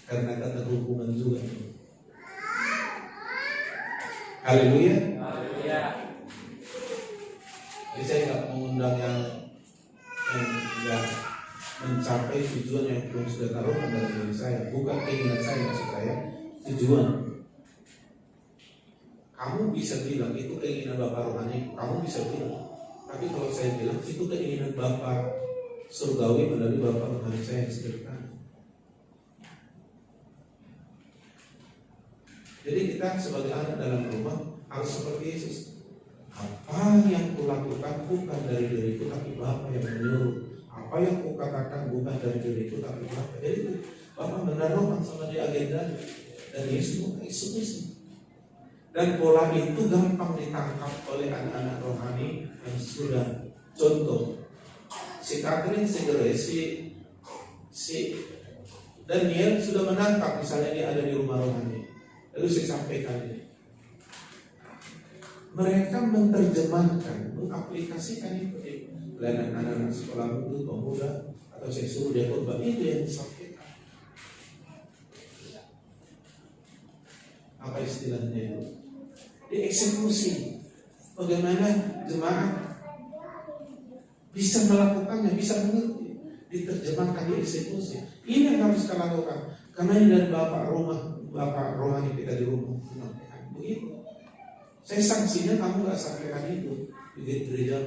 Karena kata hubungan juga. Haleluya. Jadi saya nggak mengundang yang nggak mencapai tujuan yang Tuhan sudah taruhkan dalam diri saya. Bukan keinginan saya, maksud saya tujuan. Kamu bisa bilang itu keinginan Bapak rohani, kamu bisa bilang. Tapi kalau saya bilang itu keinginan Bapak surgawi melalui Bapak rohani saya yang sederhana. Jadi kita sebagai anak dalam rumah harus seperti Yesus. Apa yang kulakukan bukan dari diriku tapi Bapa yang menyuruh. Apa yang kukatakan bukan dari diriku tapi Bapa. Jadi Bapa menaruhkan sama dia agenda dan Yesus mengisi. Dan pola itu gampang ditangkap oleh anak-anak rohani yang sudah. Contoh, si Catherine Segere, si Daniel sudah menangkap misalnya dia ada di rumah rohani. Lalu saya sampaikan ini. Mereka menerjemahkan, mengaplikasikan itu di pelayanan anak-anak sekolah minggu, pemuda, atau saya suruh dia khotbah, itu yang disampaikan. Apa istilahnya itu? Dieksekusi. Bagaimana jemaat bisa melakukannya, bisa mengerti. diterjemahkan, dieksekusi. Ini yang harus kita lakukan. Karena ini dari bapak rohani kita di rumah. Begitu. Saya sanksinya kamu nggak sampaikan itu di gereja.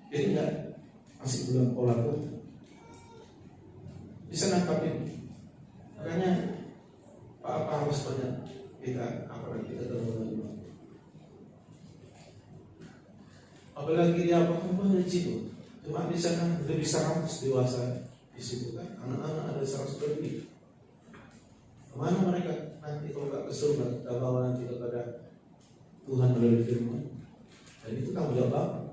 Jadi nggak masih belum pola tuh. Bisa nangkapin. Makanya apa harus banyak kita apalagi kita terlalu. Apalagi dia apa di situ. Cuma di sana lebih 100 dewasa di situ kan. Anak-anak ada 100 lebih. Kemana mereka nanti kalau nggak ke surga? Kita bawa nanti kepada Tuhan melalui firman. Dan itu tanggung jawab Bapak.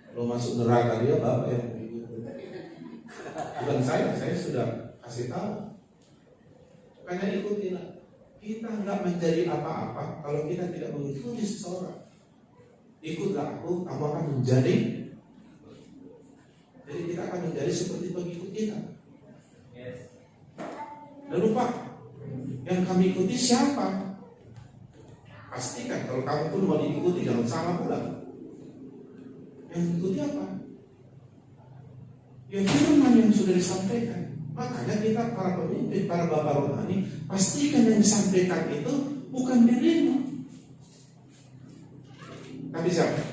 Kalau masuk neraka dia Bapak yang bukan saya sudah kasih tahu. Makanya ikutilah. Kita nggak menjadi apa-apa kalau kita tidak mengikuti seseorang. Ikutlah aku, kamu akan menjadi. Jadi kita akan menjadi seperti pengikut kita. Lalu Pak, yang kami ikuti siapa? Pastikan kalau kamu pun mau diikuti jangan salah pula. Yang ikuti apa? Yang firman yang sudah disampaikan. Makanya kita para pemimpin, para bapak rohani, pastikan yang disampaikan itu bukan dirimu, tapi siapa?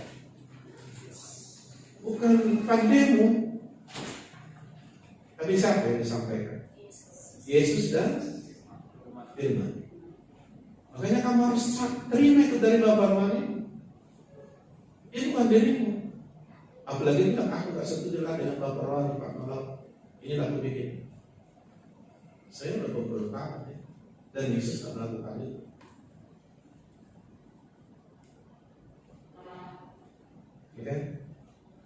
Bukan pandemu, tapi siapa yang disampaikan? Yesus dan firman. Makanya kamu harus terima itu dari bapak rohani. Ini bukan dirimu. Apalagi bilang aku gak setuju lah dengan bapak rohani Pak Malam. Ini aku bikin. Saya udah beberapa kali dan Yesus tak melakukan itu. Ya kan?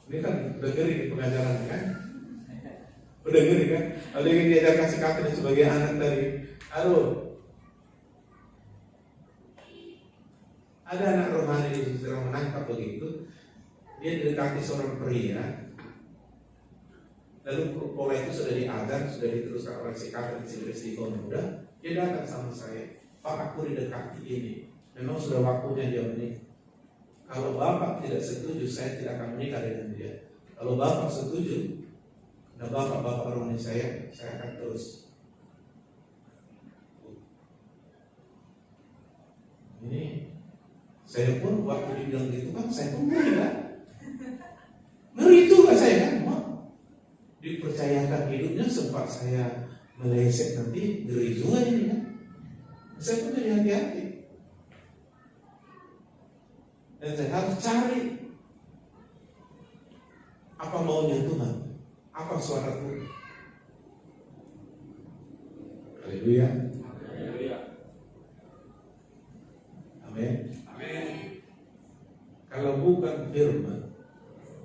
Ini kan udah ngeri di pengajaran kan? Udah ngeri kan? Ada yang diajar kasih kata sebagai anak dari ada anak rohani yang sedang menangkap begitu. Dia didekati seorang pria. Lalu pola itu sudah diajar, sudah diteruskan oleh si kakak di muda. Dia datang sama saya, Pak aku didekati ini. Memang sudah waktunya dia menikah. Kalau Bapak tidak setuju, saya tidak akan menikah dengan dia. Kalau Bapak setuju, dan Bapak rohani saya akan terus. Ini saya pun waktu dibilang gitu kan, saya pun ngeri kan? Ngeri juga saya kan? Dipercayakan hidupnya sempat saya meleset nanti ngeri juga ini kan? Saya pun jadi hati-hati. Dan saya harus cari apa maunya Tuhan, apa suara Tuhan. Haleluya. Amin. Kalau bukan firman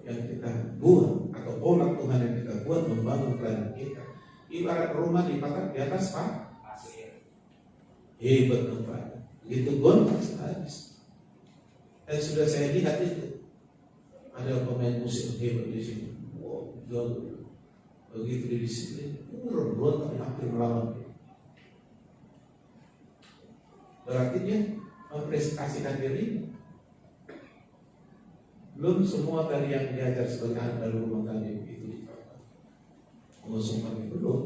yang kita buat atau pola Tuhan yang kita buat membangun pelayanan kita, ibarat rumah dipatah di atas pasir. Hebat tempat. Begitu gontok habis. Dan sudah saya lihat itu ada pemain musik hebat di sini. Wow, jago. Begitu didisiplin, gontok hampir melawan. Berarti dia mempresentasikan diri. Belum semua tadi yang diajar sebagai anak dalam rumah tangga itu diterapkan. Mengusungkan itu belum.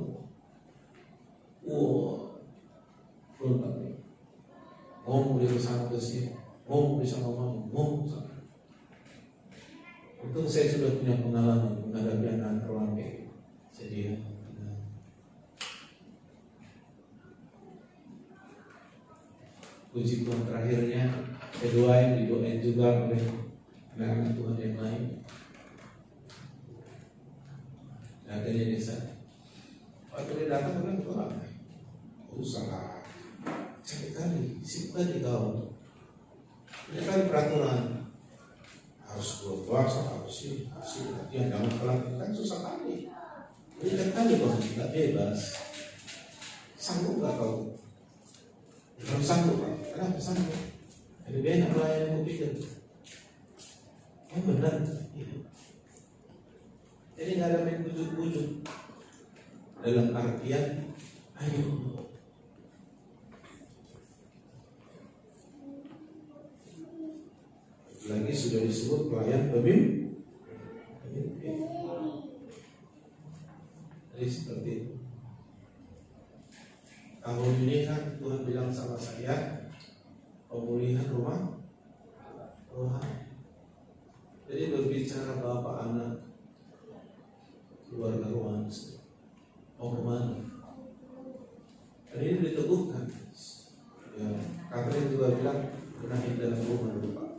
Belum tadi. Ngomong dari sana ke sini, ngomong bisa ngomong sana. Untung saya sudah punya pengalaman menghadapi anak orang kayak jadi. Puji Tuhan terakhirnya kedua yang didoain juga oleh anak Tuhan yang lain. Akhirnya desa. Waktu dia datang bilang Tuhan, salah. Cari kali, sibuk kali kau. Ini kali peraturan harus puasa, harus latihan, jangan pelan kan susah kali. Ini kali kau tidak bebas. Sanggup nggak kau? Kalau sanggup, kenapa sanggup? Jadi banyak lah yang kupikir. Benar. Jadi nggak ada main bujuk-bujuk. Dalam artian, ayo. Lagi sudah disebut pelayan pemimpin. Jadi seperti itu. Tahun ini kan Tuhan bilang sama saya, pemulihan rumah rohani. Jadi berbicara bapak anak keluarga rohani mau kemana? Dan ini diteguhkan. Ya, Katrin juga bilang benahi dalam rumah dulu Pak.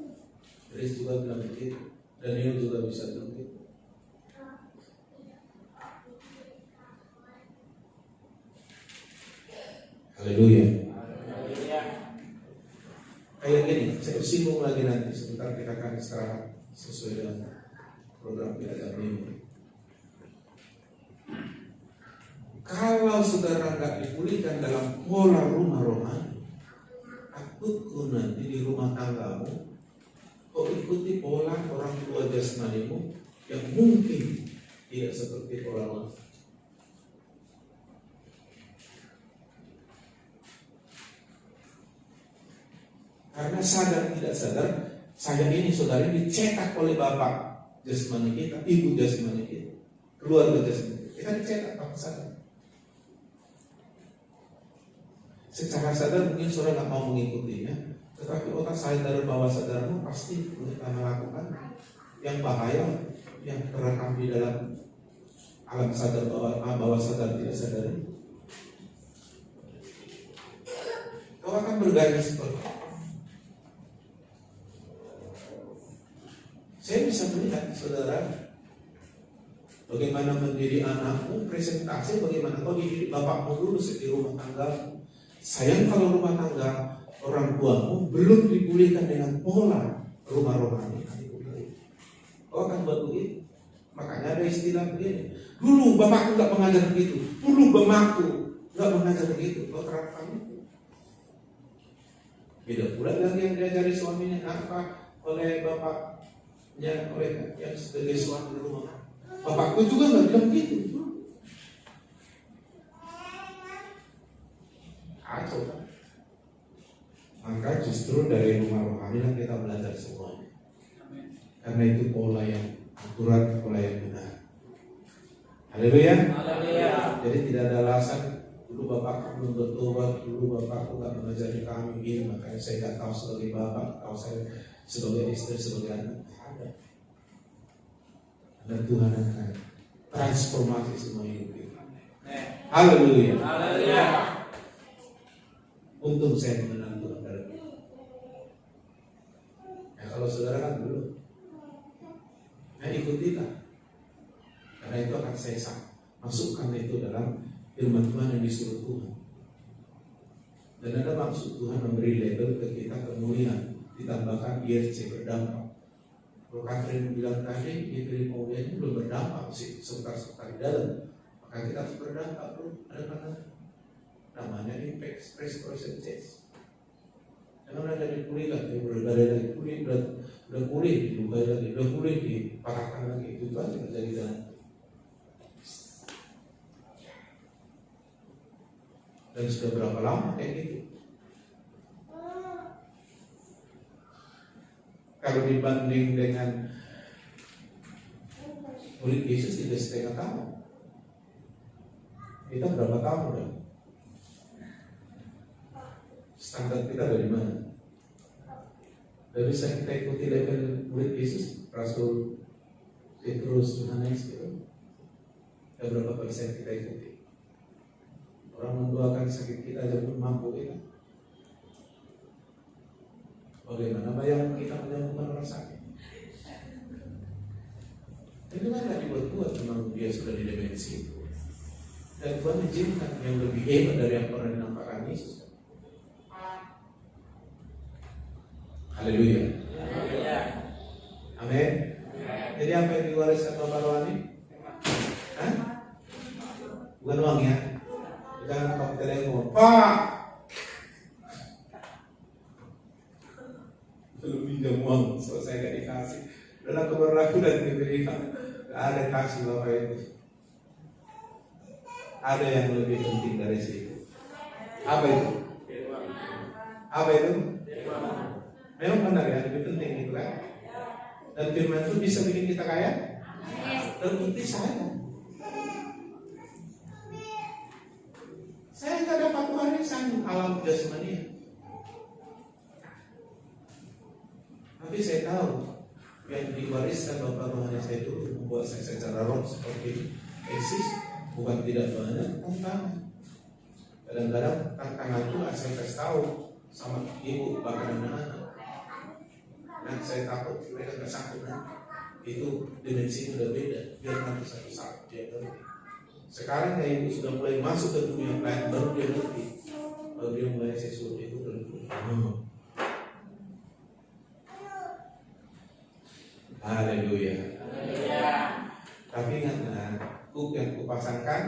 Chris juga bilang begitu. Daniel juga bisa bilang begitu. Haleluya. Kayak gini, saya singgung lagi nanti. Sebentar kita akan istirahat sesuai dengan program kita ini. Kalau saudara nggak dipulihkan dalam pola rumah rohani, takutku nanti di rumah tanggamu kau ikuti pola orang tua jasmanimu yang mungkin tidak seperti pola rohani. Karena sadar tidak sadar, saya ini saudara dicetak oleh bapak jasmani kita, ibu jasmani kita, keluarga jasmani kita dicetak tanpa sadar. Secara sadar mungkin saudara nggak mau mengikutinya, tetapi otak sadar bawah sadarmu pasti akan melakukan yang bahaya, yang terekam di dalam alam sadar bawah sadar tidak sadar. Kau akan bergaya seperti itu. Saya bisa melihat saudara bagaimana mendidik anakmu, presentasi bagaimana kau dididik bapakmu dulu di rumah tangga. Sayang kalau rumah tangga orang tuamu belum dipulihkan dengan pola rumah rohani. Kau akan buat begitu. Makanya ada istilah begini. Dulu bapakku nggak mengajar begitu. Dulu bapakku nggak mengajar begitu. Kau terapkan itu. Beda pula lagi yang diajari suaminya apa oleh bapaknya, oleh yang sebagai suami di rumah. Bapakku juga nggak bilang begitu. Kacau kan? Maka justru dari rumah rohani lah kita belajar semuanya. Karena itu pola yang akurat, pola yang benar. Haleluya. Jadi tidak ada alasan dulu bapakku belum bertobat, dulu bapakku nggak mengajari kami gini, makanya saya nggak tahu sebagai bapak, tahu saya sebagai istri, sebagai anak. Ada. Dan Tuhan akan transformasi semua hidup kita. Haleluya. Untung saya mengenal Tuhan dalam itu. Ya, kalau saudara kan belum, nah ikutilah. Karena itu akan saya masukkan itu dalam firman Tuhan yang disuruh Tuhan. Dan ada maksud Tuhan memberi label ke kita kemuliaan, ditambahkan IRC berdampak. Kalau Katrin bilang tadi, IRC kemuliaan itu belum berdampak sih, sebentar-sebentar di dalam. Maka kita harus berdampak dulu, ada mana? Namanya impact percentage. Jangan ada dipulihkan, udah pulih, udah pulih, dilukai lagi, udah pulih, dipatahkan lagi, itu kan terjadi dalam. Dan sudah berapa lama kayak gitu? Kalau dibanding dengan murid Yesus 3,5 tahun, kita berapa tahun udah? Standar kita dari mana? Dan bisa kita ikuti level murid Yesus, Rasul Petrus, Yohanes gitu. Dan berapa persen kita ikuti? Orang mendoakan sakit kita aja pun mampu kita. Bagaimana bayangan kita menyembuhkan orang sakit? Itu kan tidak dibuat-buat, memang dia sudah didemensi itu. Dan Tuhan izinkan yang lebih hebat dari yang pernah dinampakkan Yesus. Haleluya. Amin. Jadi apa yang diwariskan Bapak rohani? Hah? Bukan uang ya. Jangan pakai telepon. Pak, belum pinjam uang, selesai gak dikasih. Dalam keberlaku dan diberikan. Gak ada kasih Bapak itu. Ada yang lebih penting dari situ. Apa itu? Apa itu? Memang benar ya, lebih penting itu kan. Dan firman itu bisa bikin kita kaya. Terbukti saya. kita dapat warisan alam jasmani. Tapi saya tahu yang diwariskan Bapak rohani saya itu membuat saya secara roh seperti eksis, bukan tidak banyak tantangan. Kadang-kadang tantangan itu saya kasih tahu sama ibu bahkan anak-anak. Dan saya takut mereka nggak sanggup itu dimensi udah beda. Biar nanti satu saat dia ngerti. Sekarang ya ibu sudah mulai masuk ke dunia lain, baru dia ngerti. Baru dia mulai sesuatu itu dulu. Haleluya. Tapi ingatlah, kuk yang kupasangkan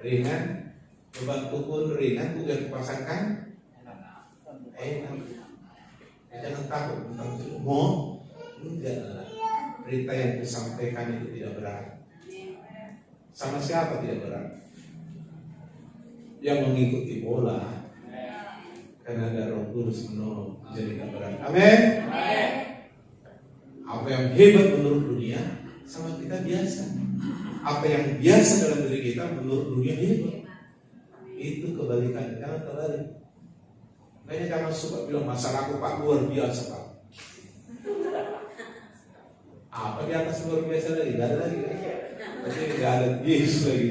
ringan, beban pun ringan, kuk yang kupasangkan enak. Jangan takut tentang itu. Mau enggak, berita yang disampaikan itu tidak berat. Sama siapa tidak berat? Yang mengikuti bola, karena ada Roh Kudus menolong, jadi tidak berat. Amin. Apa yang hebat menurut dunia sama kita biasa. Apa yang biasa dalam diri kita menurut dunia hebat. Itu kebalikannya. Jangan terbalik. Makanya jangan suka bilang masalahku Pak luar biasa Pak. Apa di atas luar biasa lagi? Gak ada lagi. Tapi gak ada Yesus lagi.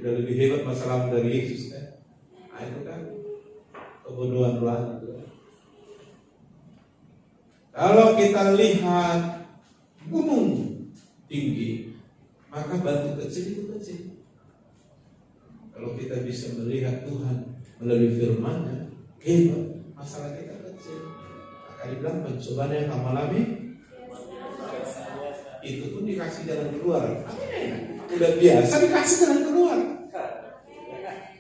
Udah lebih hebat masalah dari Yesus kan. Nah itu kan kebodohan rohani itu. Kalau kita lihat gunung tinggi, maka batu kecil itu kecil. Kalau kita bisa melihat Tuhan melalui firman-Nya, hebat, masalah kita kecil. Maka dibilang pencobaan yang kamu alami, itu pun dikasih jalan keluar. Udah biasa dikasih jalan keluar.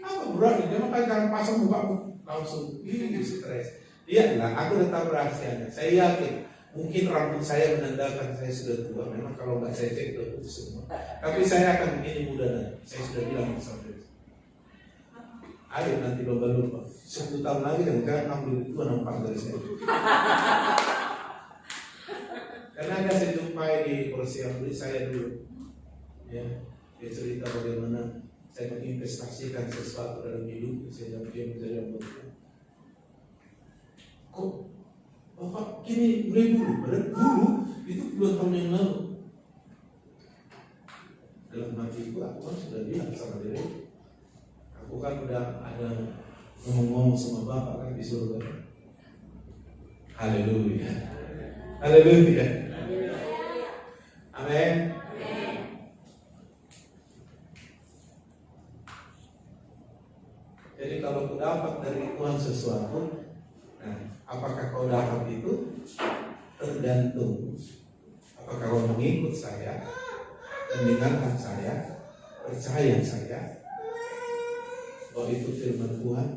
Apa berarti? Dia makan jalan pasang muka langsung ini stres. Lihatlah, aku udah tahu rahasianya. Saya yakin, mungkin rambut saya menandakan saya sudah tua. Memang kalau nggak saya cek udah putih semua. Tapi saya akan begini muda nanti. Saya sudah bilang sampai. Ayo nanti lomba-lomba. 10 tahun lagi dan kan 60 tua nampak dari saya. Karena ada saya jumpai di persiapan saya dulu. Ya, dia cerita bagaimana saya menginvestasikan sesuatu dalam hidup. Saya dan dia menjadi anggota. Kok Bapak gini mulai dulu? Padahal dulu itu 2 tahun yang lalu. Dalam hati itu aku kan sudah bilang sama diri, aku kan udah ada ngomong-ngomong sama Bapak kan di surga. Haleluya. Haleluya. Amin. Jadi kalau aku dapat dari Tuhan sesuatu, nah, apakah kau dapat itu tergantung apakah kau mengikut saya, mendengarkan saya, percaya saya bahwa itu firman Tuhan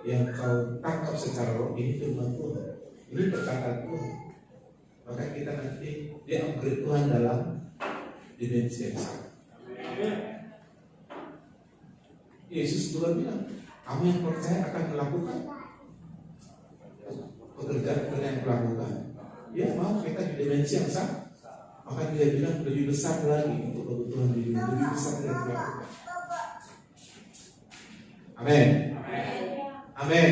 yang kau tangkap secara roh, ini firman Tuhan, ini perkataan Tuhan. Maka kita nanti di-upgrade Tuhan dalam dimensi yang sama. Yesus juga bilang, kamu yang percaya akan melakukan pekerjaan yang melakukan. Dia mau kita di dimensi yang sama. Maka dia bilang lebih besar lagi untuk kebutuhan diri, lebih besar dari yang melakukan. Amin. Amin.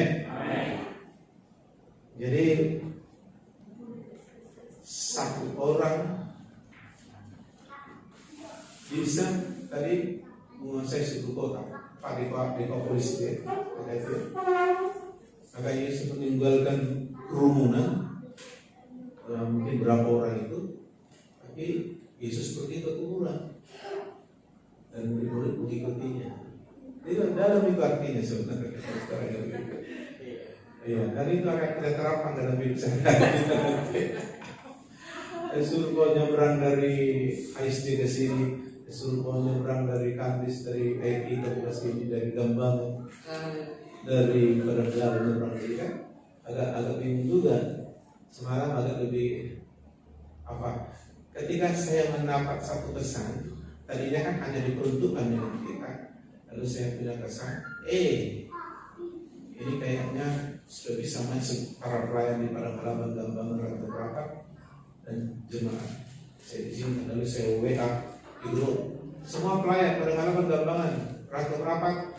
Jadi satu orang bisa tadi menguasai suatu kota. Pak di polisi ya, maka Yesus meninggalkan kerumunan, mungkin berapa orang itu, tapi Yesus pergi ke kuburan dan murid mengikutinya. Tidak dalam itu artinya sebenarnya. Iya, dan itu akan kita terapkan dalam hidup sehari-hari. Suruh kau nyebrang dari ISD ke sini. Suruh kau nyebrang dari kampus, dari IT ke sini, dari Gambangan, dari Padang nyebrang ini kan agak bingung juga. Semalam agak lebih apa? Ketika saya mendapat satu pesan, tadinya kan hanya diperuntukkan dengan kita, lalu saya punya kesan, ini kayaknya sudah bisa masuk para pelayan di Padang Halaman Gambangan Ratu Rapat dan jemaat. Saya izinkan, lalu saya WA di grup semua pelayan pada halaman Gambangan Ratu Rapat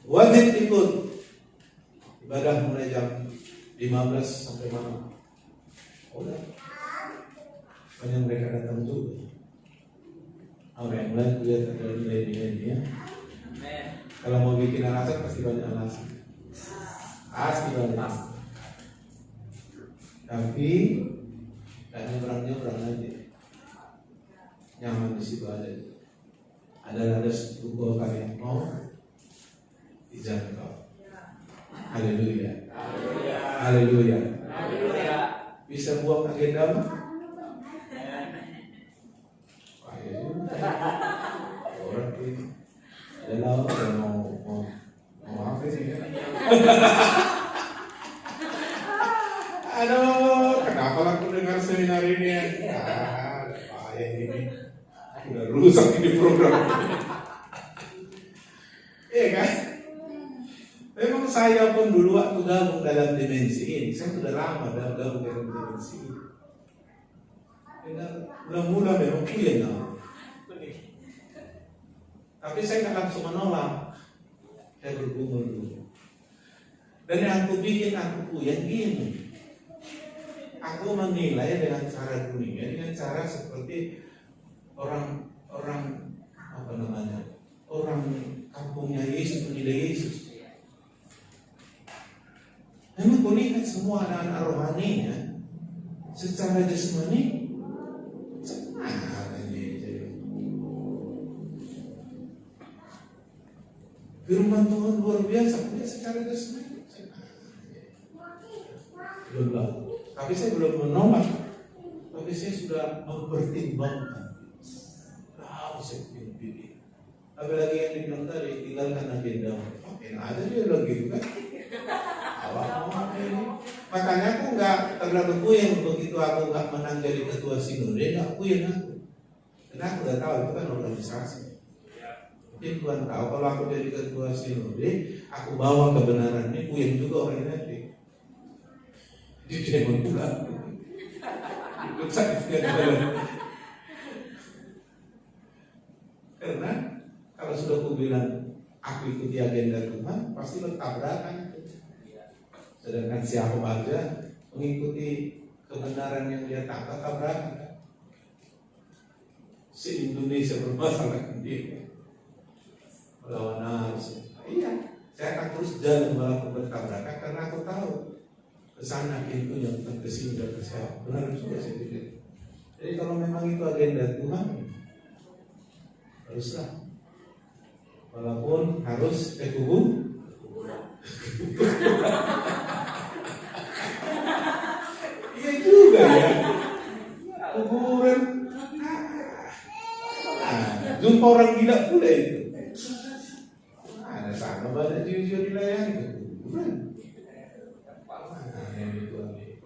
wajib ikut ibadah mulai jam 15 sampai malam. Udah, banyak mereka datang juga. Yang lain lihat ada nilai-nilainya. Kalau mau bikin alasan pasti banyak alasan. Pasti banyak. Tapi dan nyebrang aja. Nyaman di situ aja. Ada buku apa yang mau dijangkau. Haleluya. Haleluya. Bisa buang agenda mah? Orang ini adalah mau apa sih? Aduh, kenapa aku dengar seminar ini? Bahaya ini. Udah rusak ini program. Iya kan? Memang saya pun dulu waktu gabung dalam dimensi ini, saya sudah lama gabung dalam dimensi ini. Mula-mula memang puyeng lah. Tapi saya nggak langsung menolak. Saya bergumul dulu. Dan yang aku bikin aku puyeng gini. Aku menilai dengan cara dunia, dengan cara seperti orang apa namanya, orang kampungnya Yesus, menilai Yesus. Memang kau lihat semua anak-anak rohaninya secara jasmani firman Tuhan luar biasa, dia secara jasmani. Belum, tapi saya belum menolak, tapi saya sudah mempertimbangkan. Saya pilih. Apalagi yang dibilang tadi, tinggalkan agenda. Oke, ada dia bilang gitu kan? Makanya aku nggak terlalu puyeng begitu aku nggak menang jadi ketua sinode, nggak puyeng aku. Karena aku udah tahu itu kan organisasi. Mungkin Tuhan tahu kalau aku jadi ketua sinode, aku bawa kebenaran ini, puyeng juga orang nanti. Jadi dia mau pulang. Ikut sakit karena kalau sudah aku bilang aku ikuti agenda Tuhan, pasti bertabrakan. Sedangkan siapa aja mengikuti kebenaran yang dia tangkap, tabrakan. Se-Indonesia bermasalah dia melawan arus. Iya, saya akan terus jalan walaupun bertabrakan karena aku tahu kesana pintunya bukan kesini dan kesana. Benar juga saya pikir. Jadi kalau memang itu agenda Tuhan, haruslah, walaupun harus kuburan. Iya juga ya, kuburan. Jumpa orang gila pula itu. Ada sama banyak jujur dilayani kuburan.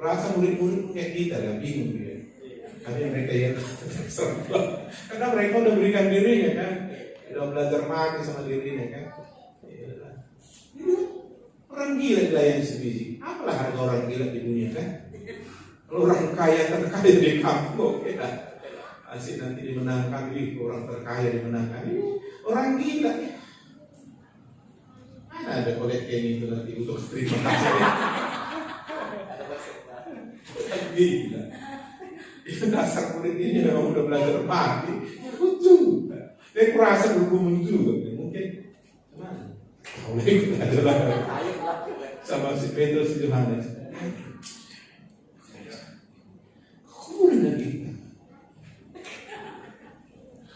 Rasa murid-murid kayak kita lah, bingung dia. Tapi mereka yang karena mereka udah berikan dirinya kan, udah belajar mati sama dirinya kan. Orang gila dilayani sebiji. Apalah harga orang gila di dunia kan? Kalau orang kaya terkaya di kampung, ya. Asik nanti dimenangkan, orang terkaya dimenangkan. Orang gila. Mana ada kolektif itu nanti untuk terima kasih. Gila. Itu dasar murid ini memang udah belajar mati. Lucu. Dia kurasa bergumul juga. Mungkin gimana? Kau ikut aja lah. Sama si Petrus si Yohanes. Kuburan kita.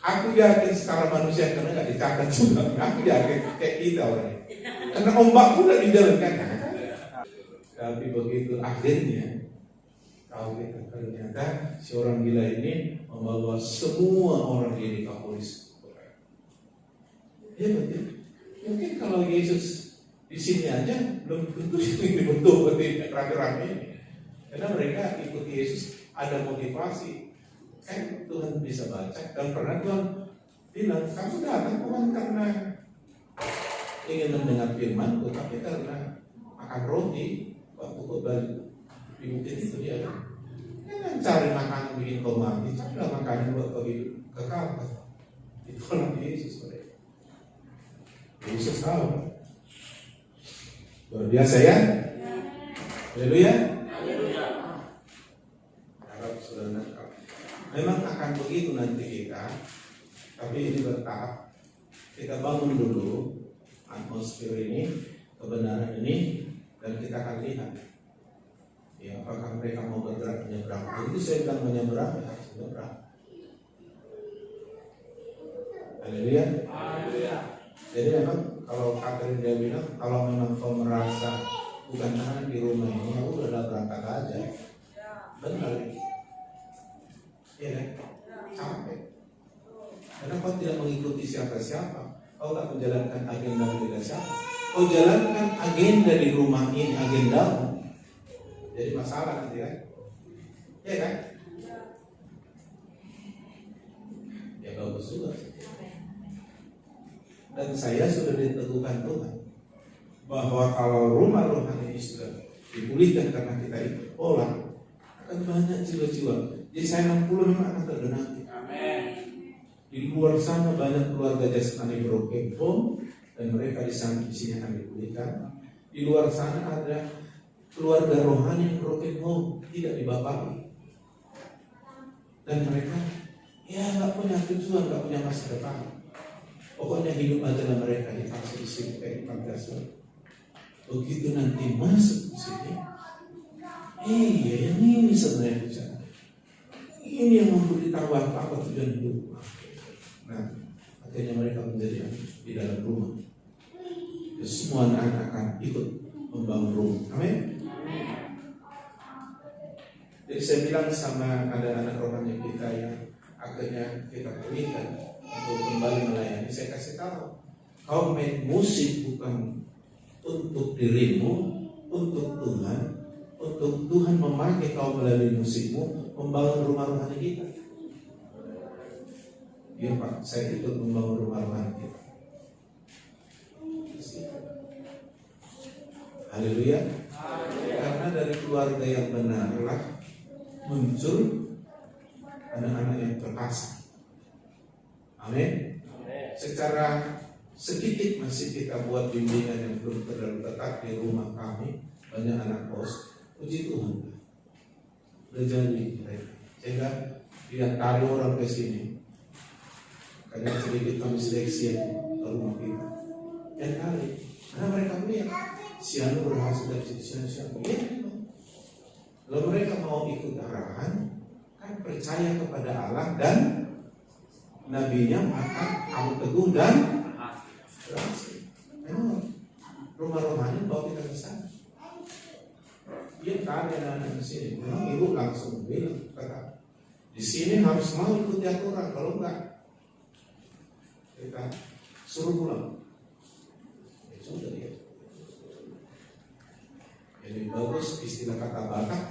Aku yakin secara manusia karena nggak dicatat juga. Aku yakin kayak kita orangnya. Karena ombak pun udah dijalankan. Tapi begitu akhirnya tahu kita ternyata si orang gila ini membawa semua orang di Dekapolis. Hebat ya. Mungkin kalau Yesus di sini aja belum tentu ini bentuk rame-rame ini. Karena mereka ikuti Yesus ada motivasi. Kan Tuhan bisa baca dan pernah Tuhan bilang kamu datang bukan karena ingin mendengar firman, tetapi karena makan roti waktu kembali di bukit itu dia. Jangan cari makanan bikin kau mati, carilah makanan buat kau hidup kekal. Itu orang Yesus mereka. Yesus tahu Luar biasa ya. Haleluya. Harap sudah nangkap. Memang akan begitu nanti kita, tapi ini bertahap. Kita bangun dulu atmosfer ini, kebenaran ini, dan kita akan lihat ya apakah mereka mau bergerak menyeberang. Jadi saya bilang menyeberang, ya harus menyeberang. Haleluya. Jadi memang kalau Catherine dia bilang, kalau memang kau merasa bukan anak di rumah ini, ya udah berangkat aja. Benar. Iya kan? Capek. Karena kau tidak mengikuti siapa-siapa, kau tak menjalankan agenda beda siapa. Kau jalankan agenda di rumah ini, agendamu. Jadi masalah nanti kan? Iya kan? Ya bagus juga. Dan saya sudah diteguhkan Tuhan bahwa kalau rumah rohani ini sudah dipulihkan karena kita ikut pola, akan banyak jiwa-jiwa. Jadi saya 60 memang akan tergenang. Amin. Di luar sana banyak keluarga jasmani broken home dan mereka di sini akan dipulihkan. Di luar sana ada keluarga rohani yang broken home, tidak dibapaki. Dan mereka ya nggak punya tujuan, nggak punya masa depan. Pokoknya hidup adalah mereka dikasih isi kayak Pancasila. Begitu nanti masuk di sini, iya yang ini sebenarnya bicara. Ini yang memberitahu apa tujuan hidup. Nah, akhirnya mereka menjadi di dalam rumah. Ya, semua anak akan ikut membangun rumah. Amin. Jadi saya bilang sama ada anak rohani kita yang akhirnya kita pulihkan untuk kembali melayani, saya kasih tahu, kau main musik bukan untuk dirimu, untuk Tuhan, untuk Tuhan memakai kau melalui musikmu membangun rumah rohani kita. Iya Pak, saya ikut membangun rumah rohani kita. Haleluya. Karena dari keluarga yang benarlah muncul anak-anak yang terpaksa. Amin. Secara sedikit masih kita buat bimbingan yang belum terlalu ketat di rumah kami, banyak anak kos. Puji Tuhan, udah jadi mereka. Sehingga dia tarik orang ke sini. Karena sedikit kami seleksi ke rumah kita. Dan tarik, karena mereka melihat si anu berhasil dari situ. Kalau mereka mau ikut arahan, kan percaya kepada Allah dan Nabinya, maka kamu teguh dan berhasil. Memang rumah rohani bawa kita ke sana. Dia tanya anak-anak di sini, memang ibu langsung bilang, kata, di sini harus mau ikuti aturan, kalau enggak kita suruh pulang. Ya sudah ya. Jadi bagus istilah kata Batak,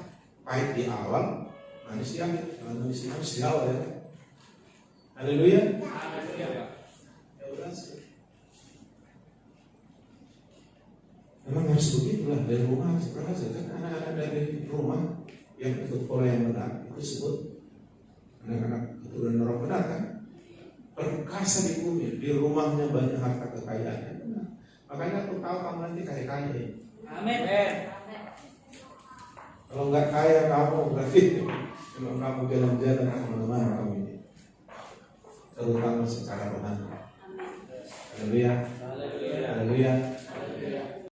pahit di awal, manis di akhir, manis di awal ya. Haleluya. Ya berhasil. Memang harus begitulah, dari rumah harus berhasil. Kan anak-anak dari rumah yang ikut pola yang benar itu disebut anak-anak keturunan orang benar kan. Perkasa di bumi, di rumahnya banyak harta kekayaan. Makanya aku tahu kamu nanti kaya-kaya. Amin. Kalau nggak kaya kamu berarti memang kamu jalan-jalan kemana-mana kamu ini. Terutama secara rohani. Haleluya. Haleluya.